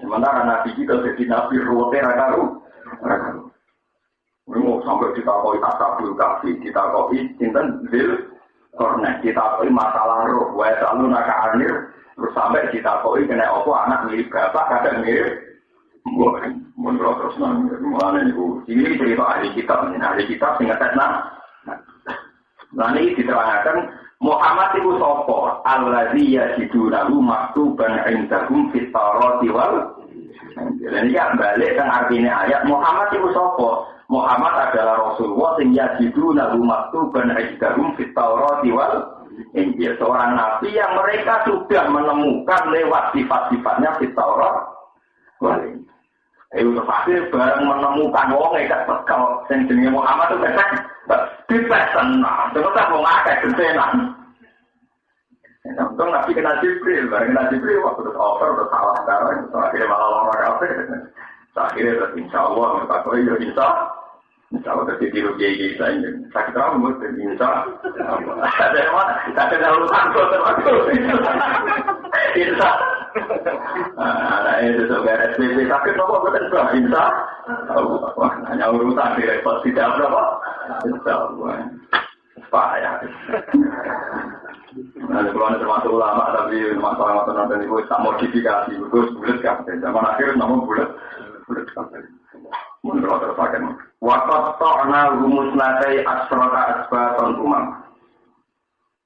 Sementara nabi kita jadi nabi rote rakaru. Mau sampai kita koi tasabul kafi, kita koi cinten zil kornek, kita koi masalah roh, wae selalu naka anir, terus sampai kita koi kena opo anak mirip bapak, kadang mirip. Menurut terus mulanya itu, ini cerita ahli kitab sehingga tesna. Nah ini diterangkan Muhammad itu sapa allazi yajidunahu maktuban indahum fit Taurati wal. Dan ini balik kan artinya ayat Muhammad itu sapa? Muhammad adalah Rasulullah sing yajidunahu maktuban indahum fit Taurati wal. Injil seorang nabi yang mereka sudah menemukan lewat sifat-sifatnya fit Taurat wal. Itu pasti bareng menemukan wong gak tekel sing jenenge Muhammad itu kan dipesen nah terus tak wong akeh gentenan. Untung nabi kena Jibril, bareng kena Jibril waktu terus over terus salah sekarang akhirnya malah lama kafe. Akhirnya terus insyaallah mereka kok yo insyaallah terus tiru kiai saya ini. Sakit rambut insyaallah. Ada mana? Ada dalam kantor terus. Insyaallah. Nah, itu sebenarnya SPP sakit apa betul sih? Insyaallah. Hanya urusan direpot tidak berapa? Insyaallah. Payah. Nah, kalau termasuk ulama tapi masalah nonton itu tak modifikasi, bulat kan. Zaman akhir namun bulat kan. Menurut terpakai. Waqat ta'na rumusnatai asrata asbatan umam.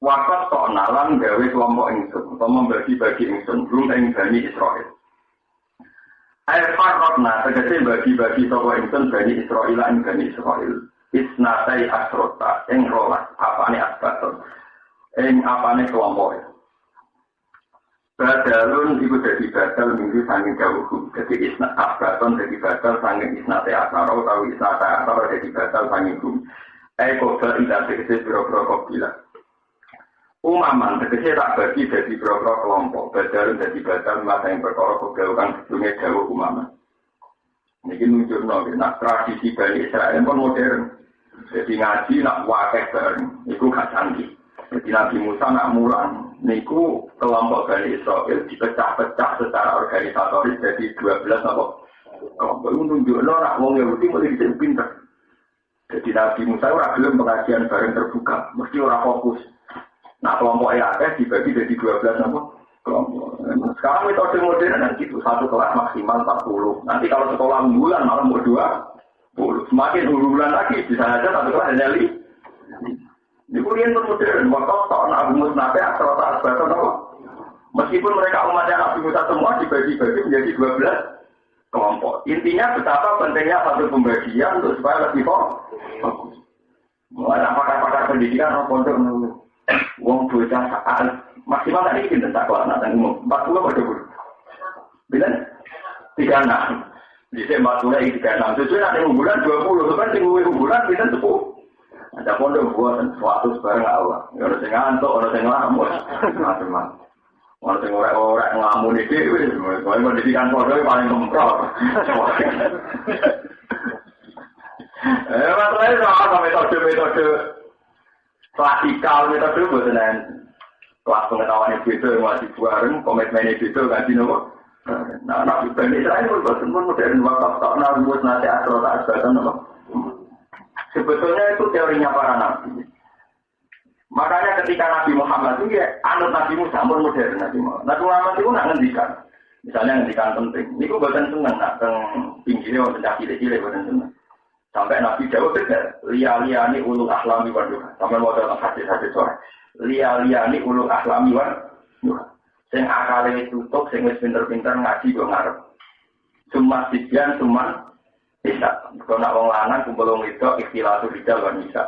Waqat ta'na lan gawe kelompok ingsun, atau membagi-bagi ingsun belum ing Bani Israil. Al-Farrotna tegese bagi-bagi sapa ingsun Bani Israil ing Bani Israil. Isnatai asrata ing rolas apane asbatan. Ing apane kelompok. Badalun iku dadi badal minggu sanging jauh. Dadi isna asbaton dadi badal sanging isnate asaro utawa isnate asaro dadi badal sanging gum. Kobal tidak tegese biro-biro kobila. Umaman tegese tak bagi dadi biro-biro kelompok. Badalun dadi badal masa yang perkara kegaukan gedungnya jauh umaman. Ini nunjukno nak tradisi Bani Israel pun modern. Jadi ngaji nak wakeh bareng, iku gak canggih. Jadi Nabi Musa nak mulang, niku kelompok Bani Israel dipecah-pecah secara organisatoris jadi 12 apa? Kelompok itu nunjukno nak wong Yahudi mulai disebut pinter. Jadi Nabi Musa ora gelem pengajian bareng terbuka, mesti ora fokus. Nah kelompok akeh dibagi jadi 12 apa? Kelompok. Sekarang metode modern kan gitu, satu kelas maksimal 40. Nanti kalau sekolah unggulan malah mau 20. Semakin unggulan lagi bisa aja satu kelas hanya 5. Di kuliah modern, waktu tahun Abu Musnafi atau tak asbatan apa? Meskipun mereka umatnya Nabi Musa semua dibagi-bagi menjadi 12 kelompok. Intinya betapa pentingnya satu pembagian untuk supaya lebih fokus. Mulai pakar-pakar pendidikan atau pondok nunggu. Wong bocah saat maksimal tadi kita tak kelas nanti umum 40 atau 20. Bila 36. Di sini 40 ini 36. Sesuai nanti unggulan 20. Kan unggulan kita 10. Ada pondok buat suatu barang Allah. Orang sing ngantuk, orang sing ngelamun, macam-macam. Orang sing orang ngelamun itu, kalau pendidikan pondok paling kemprot. Masalahnya sama metode klasikal, metode buatan kelas pengetahuan yang beda, masih bareng, komitmen itu ganti nopo. Nah, Nabi Bani Israil pun modern waktu tak naruh nasi asro tak asbatan nopo. Sebetulnya itu teorinya para nabi. Makanya ketika Nabi Muhammad itu ya anut Nabi Musa modern Nabi Muhammad. Nabi Muhammad itu nak ngendikan. Misalnya ngendikan penting. Ini kok bukan seneng nak teng pinggirnya wonten cile-cile bukan seneng. Sampai Nabi Dawud tidak liya-liyani ulul ahlami wa duha. Sampai mau dalam hadis-hadis sore. Liya-liyani ulul ahlami wa duha. Sing akale tutup, sing wis pinter-pinter ngaji kok ngarep. Cuma sijian cuma bisa. Kalau nak wong lanang kumpul wong itu ikhtilaful rijal kan bisa.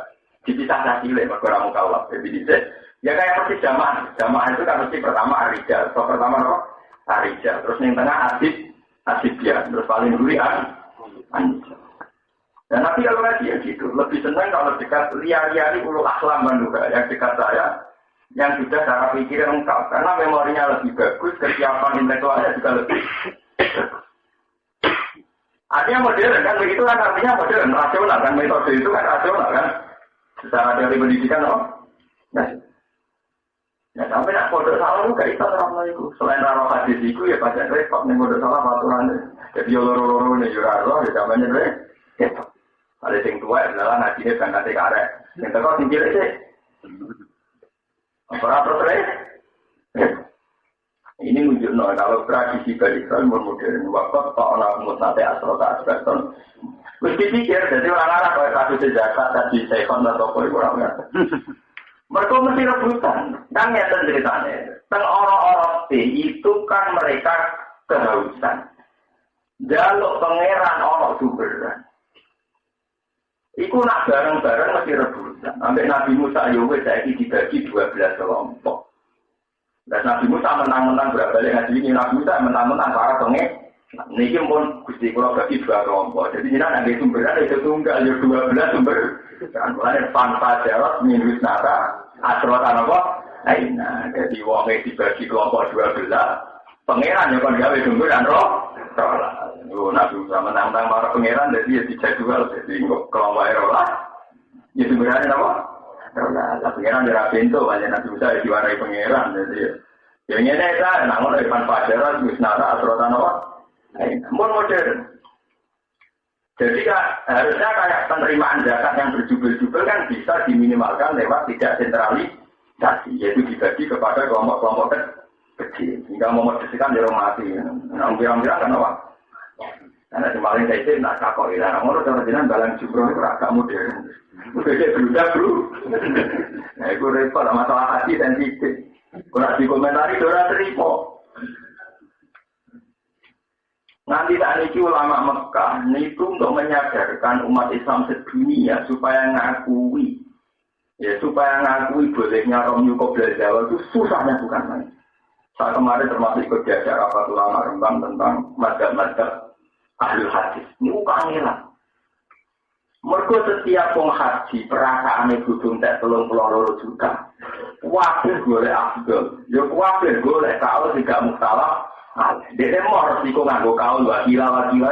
dipisah cilik mergo mukallaf. Jadi ya kayak persis jamaah. Jamaah itu kan mesti pertama arijal, so pertama apa? Arijal. Terus yang tengah asibia, terus paling dulu anjal. Dan Nabi kalau ngaji ya gitu, lebih senang kalau dekat liar-liari ulul akhlam juga yang dekat saya, yang sudah cara pikir lengkap, karena memorinya lebih bagus, kesiapan intelektualnya juga lebih. Artinya modern kan begitu kan, artinya modern, rasional kan, metode itu kan rasional kan, secara teori pendidikan loh. Ya sampai nak kode salah juga itu orang itu. Selain raro hadis itu ya baca repot nih kode salah aturannya. Jadi loro-loro nih juga loh, ya namanya repot. Ada yang tua adalah ngajinya kan nanti karek. Yang tekor tinggal aja. Apa terus? Ini menunjukkan kalau tradisi Bani Israil modern. Waktu tak orang mutnate asrota asbeton. Mesti pikir jadi orang-orang kalau kasus zakat tadi sekon atau apa orang-orang. Mereka mesti rebutan. Kan ya ceritanya. Teng orang-orang itu kan mereka kehausan. Jaluk pangeran orang sumberan. Iku nak bareng-bareng mesti rebutan. Sampai Nabi Musa Yahweh saya dibagi 12 kelompok. Dan Nabi Musa menang-menang berbalik ngaji ini. Nabi Musa menang-menang para pengen. Ini pun Gusti kalau bagi 2 kelompok. Jadi ini ada sumberan itu tunggal. Ya 12 sumber. Dan mulai pantas jarot minus nara. Asrotan apa? Nah, jadi wongnya dibagi kelompok 12. Pangeran yang kan gawe sumberan roh. Nabi Musa menang-menang para pangeran, jadi ya dijadwal, jadi kelompok erolah. Ya sebenarnya apa? Erolah, pangeran dari pintu, banyak Nabi Musa diwarai pangeran, jadi ya ini saya, namun dari Pajaran, Wisnara, Asrotan apa? Modern. Jadi harusnya kayak penerimaan zakat yang berjubel-jubel kan bisa diminimalkan lewat tidak sentralisasi, yaitu dibagi kepada kelompok-kelompok kecil, sehingga memodifikasikan di rumah mati. Nah, bilang-bilang kan apa? Karena kemarin saya itu nak kakak ini, orang orang cara jenang balang jumroh itu agak modern. Beda berudah bro. Nah itu repot, masalah hati sensitif. Kalau dikomentari dorang terima. Nanti tak niki ulama Mekah itu untuk menyadarkan umat Islam sedunia supaya ngakui, ya supaya ngakui bolehnya Romyu Qobla Jawa itu susahnya bukan main. Saya kemarin termasuk ikut diajar rapat ulama Rembang tentang mazhab-mazhab ahli hadis. Ini kangelan. Mergo setiap wong haji perasaane budung tak 32 juta. Wabeh golek afdol. Ya wabeh golek kaul tidak mustalah. Dene mau resiko nganggo kaul wakila-wakila.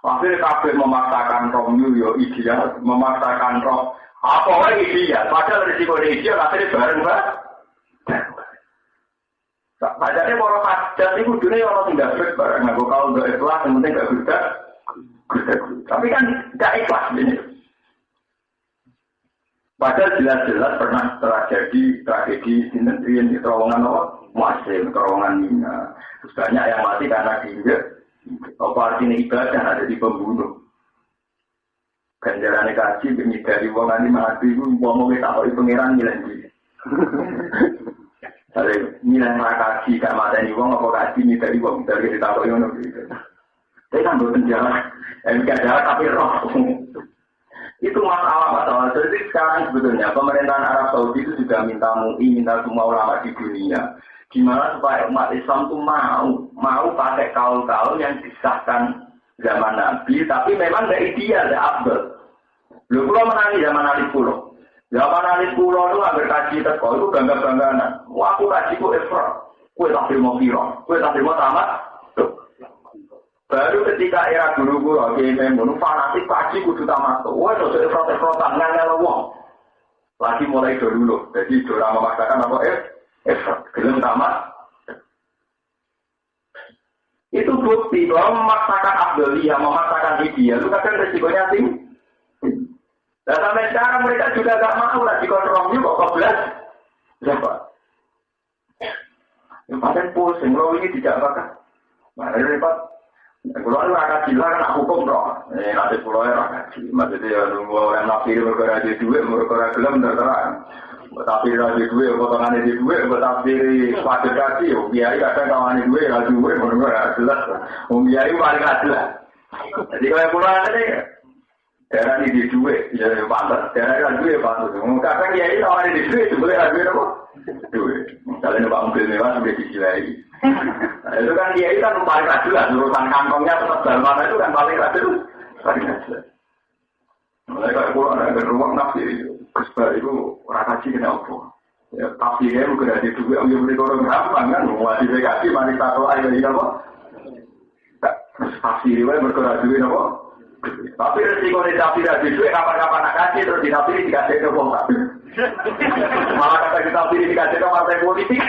Wabeh kabeh memaksakan romyu yo ideal, memaksakan roh. Apa wae ideal? Padahal resiko ideal akhirnya bareng Pak. Padahal kalau hajat itu dunia orang tidak baik barang nganggo kaul untuk ikhlas, yang penting gak gudeg. Tapi kan tidak ikhlas ini. Padahal jelas-jelas pernah terjadi tragedi sinetron di terowongan apa? Muasim, terowongan Mina. Terus banyak yang mati karena diinjek. Apa artinya ibadah ada di pembunuh. Ganjarannya kaji, menyidari wong ini mati, wong kita tahu pengiran nilai diri. Ada nilai kaji, gak mati ini wong, apa kaji menyidari wong, dari kita tahu yang gitu. Saya kan berpenjara, enggak jalan tapi roh. Itu masalah. Jadi sekarang sebetulnya pemerintahan Arab Saudi itu juga minta MUI, minta semua ulama di dunia. Gimana supaya umat Islam itu mau pakai kaul-kaul yang disahkan zaman Nabi, tapi memang tidak ideal, tidak abdul. Lu pulau menangi zaman Ali Pulau. Zaman Ali Pulau itu hampir kaji teko, itu bangga-banggaan. Wah aku kaji ku Efra, kue tak terima kira, kue tak terima tamat. Baru ketika era guru-guru Memunu fanatik kaji kudu tamat. Wah itu protes-protesan ngangel wong. Lagi mulai dulu, jadi dora memaksakan apa gelem tamat. Itu bukti bahwa memaksakan abduliyah, memaksakan ideal itu kadang resikonya tinggi. Dan sampai sekarang mereka juga gak mau lagi kontrolnya kok keblas. Siapa? Yang paling pusing, lo ini tidak bakal. Nah, repot. Kalau itu akan gila kan hukum roh. Nanti pulau itu akan gila. Maksudnya nunggu orang nafiri berkara di duit, berkara gelem terserah. Tapi raja duit, potongan di duit, tapi pada kaki, biaya kadang kawan di duit, raja duit, berkara jelas. Biaya paling jelas. Jadi kalau pulau ini, Daerah ini di duit, ya pantas. Daerah ini duit pantas. Kadang ya ini awalnya di duit, sebenarnya duit apa? Duit. Misalnya numpak mobil mewah sudah disilai. Itu kan dia itu kan paling rajin lah. Urusan kantongnya tetap dalam mana itu kan paling rajin. Paling rajin. Mulai kalau pulang ada ruang nafsi, kesbah itu rakaji kena apa? Ya tapi dia bukan ada duit, yang beli orang gampang kan? Mewajibkan mari tahu aja ini apa? Pasti dia berkurang duit apa? Tapi resiko tidak duit kapan-kapan nak kasih terus dikasih dikasih ke bong. Malah kata kita pilih dikasih ke partai politik.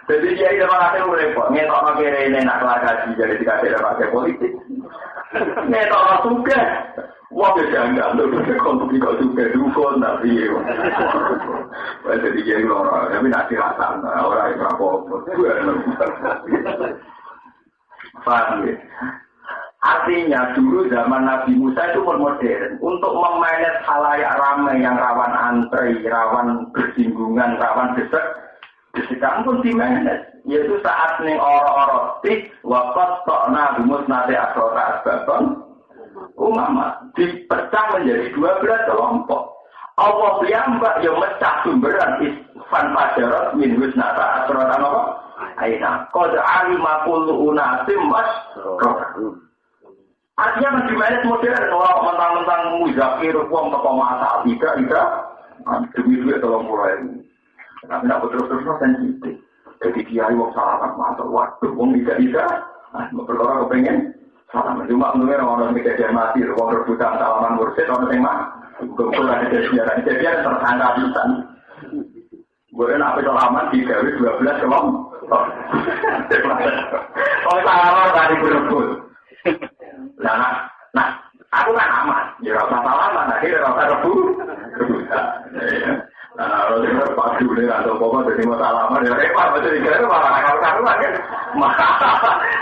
Jadi dia itu malah itu repot. Ngetok nak kira ini nak kasih jadi dikasih ke partai politik. Ngetok suka. Wah jangan lu kontuki kau suka dukun tapi. Jadi dia itu orang tapi nak dirasa orang yang apa-apa. Paham ya? Artinya dulu zaman Nabi Musa itu pun modern untuk memanage halayak ramai yang rawan antri, rawan bersinggungan, rawan desekan pun dimanage. Yaitu saat ning orang-orang tik wakat tokna rumus nate asrota asbaton umama dipecah menjadi 12 kelompok. Allah piyambak yang mecah sumberan isfan pajarot min husnata asrota apa? Aina qad alima kullu unasim masroh. Artinya masih banyak modern, orang mentang-mentang muzakir, uang toko masa, tidak, demi duit tolong mulai. Tapi tidak terus-terus sensitif. Jadi dia uang salaman, mantap, waduh, uang tidak, berkorang kepengen, salaman. Cuma menurutnya orang mikir mati, uang rebutan salaman mursid, orang yang mah, betul ada kejadian tersangka bisa. Boleh nabi salaman, 12 kelompok. Orang salaman tadi berebut. Nah, aku kan aman. Ya rasa salaman, akhirnya rasa rebutan. Nah, kalau dia padu nih atau apa jadi salaman, ya repot. Betul dikira malah karuan kan.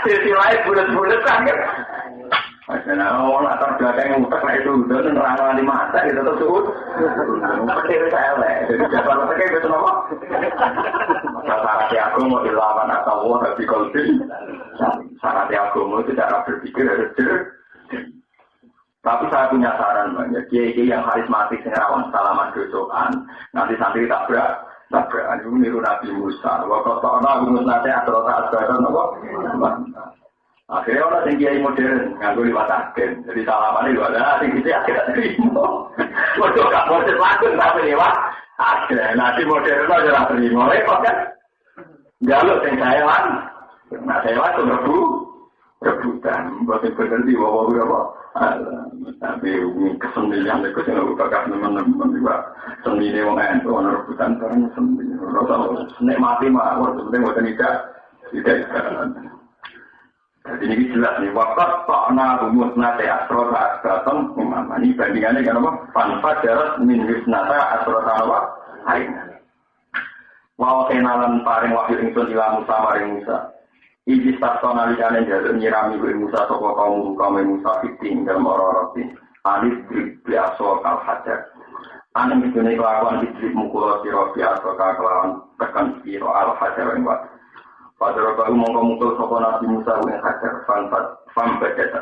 Sisi lain bulat-bulat kan. Nah, orang latar belakang utak lah itu udah nerang di mata gitu tersebut. Petir saya lah. Jadi jabal kayak gitu apa? Syarat aku mau dilawan atau mau tapi kolbil. Syarat aku mau itu cara berpikir harus jelas. Tapi saya punya saran banyak. Kiai yang karismatik sengarawan salaman dosokan. Nanti santri tabrak. Itu niru Nabi Musa. Waktu tak Musa nanti atau tak asbaran apa? Akhirnya orang yang kiai modern nganggo liwat agen. Jadi salaman itu ada sing iki akhirnya terima. Waduh gak boleh langsung tapi lewat agen. Nanti modern aja ora terima. Repot kan? Jaluk sing saewan. Nah saewan itu rebutan. Boten bener di wawa berapa. Tapi kesenian itu sing bakal nemen-nemen juga. Seni ini wong ento ana rebutan bareng seni. Ora nek mati mah ora penting boten tidak. Jadi ini jelas nih, wakat takna rumus nate asrota asbaton umama. Ini bandingannya kan apa? Fanfad darat min wisnata asrota apa? Aina. Wawa kenalan paring wakil ingsun ila Musa maring Musa. Ijis takton alikane jaluk nyirami kuih Musa soko kaum Musa fiting dalam orang-orang. Alif drip biaso kal hajar. Aning itu nih kelakuan drip mukul siro biaso kal kelakuan tekan siro al hajar yang wat. Pada waktu mongko sopo Nabi Musa yang hajar fam badat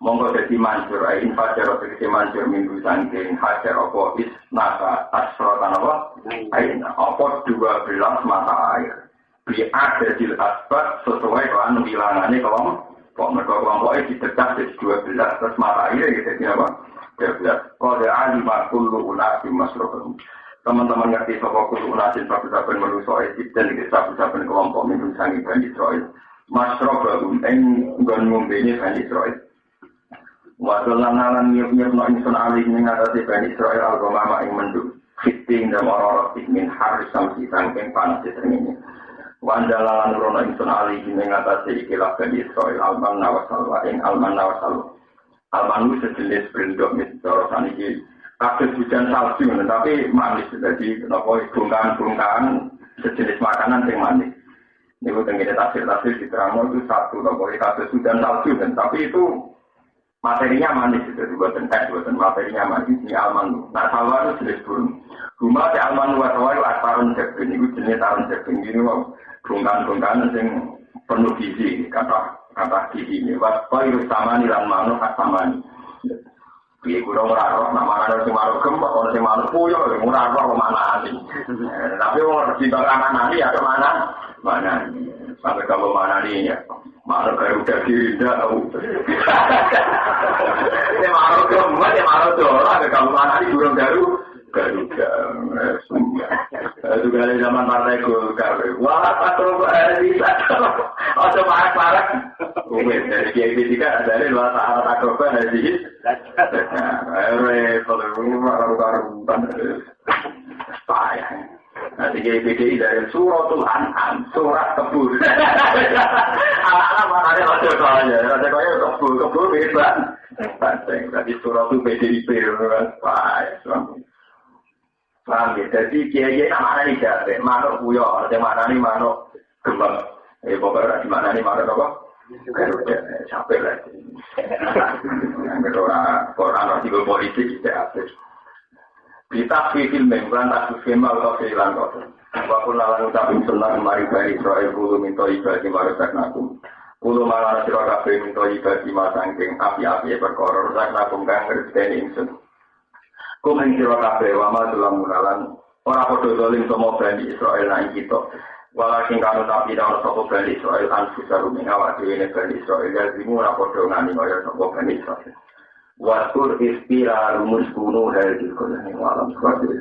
mongko dadi mancur ain hajar tegese mancur minggu sangking hajar apa is nasa asrotan apa ain apa 12 mata air bi adil asbat sesuai dengan bilangane kelompok mereka kelompoknya didecak jadi 12 terus mata air gitu jadi apa 12 qad alima kullu unasin masrufahum. Teman-teman ngerti soal kudu unasin sabu-saben manusia dan sabu-saben kelompok minum sangi Bani Israel. Masrobahum ing nggon ngombene Bani Israel. Wadul lan nyep-nyep no insun alih ning atase Bani Israel al-ghamama ing mendung. Fiting dan orang-orang min haris samsi sangking panas srengenge. Wandalalan rono insun alih ning atase ikilah Bani Israel alman nawasalwa ing alman nawasalwa. Alman sejenis brendok misalnya saniki kasus hujan salju, tapi manis. Jadi, bungkaan sejenis makanan yang manis. Ini tenggine tafsir diterangkan itu satu, kasus hujan salju, tapi itu materinya manis. Jadi, buatan materinya manis, ini almanu. Nah, salwa itu jenis burung. Rumah di almanu watawai itu astarun jebin, itu jenis tarun jebin. Ini bungkaan yang penuh gizi, kata gizi ini. Watawai itu sama nih, almanu khas sama nih. Piye kulo ora roh namane sing marung gembok ono sing marung puyo ora roh kemanani. Tapi wong di manani ya kemana? Mana? Sampai kalau manani ya. Marung Garuda Girinda. Ini marung gembok ya marung dola kalau manani burung Garuda. Juga ada zaman partai Golkar. Wah, patro bisa. Oh, parah-parah. Dari GP3 ada dari luar tahap akrobat dari karu-karuan payah. Nanti GP3 dari suratul An'am, surat kebun. Anak-anak mana ada raja kaya kebun bebas. Tadi suratul PDIP payah. Paham ya? Jadi kiai-kiai nama ini jatuh. Manuk buyo, ada mana nih manuk kembang. Pokoknya di mana nih manuk apa? Garuda, capek lagi. Yang orang artikel politik tidak habis. Kita film memang tak film atau film kau. Walaupun lalu tapi senang mari bani Israel kulo minta ibadah marusak nakum. Kulo malah sira kabeh minta ibadah masangking api-api perkara rusak nakum kang ngerteni ingsun. Kumen sira kabeh wa ma dulamunalan ora padha dolim sama bani Israel nang kita. Walakin kanu tapi ora sapa bani Israel anfusaru ing awak dhewe ne bani Israel ya dimu ora padha ngani kaya sapa bani Israel. Wa tur ispira rumus kuno hadis kulo ning alam kuwi.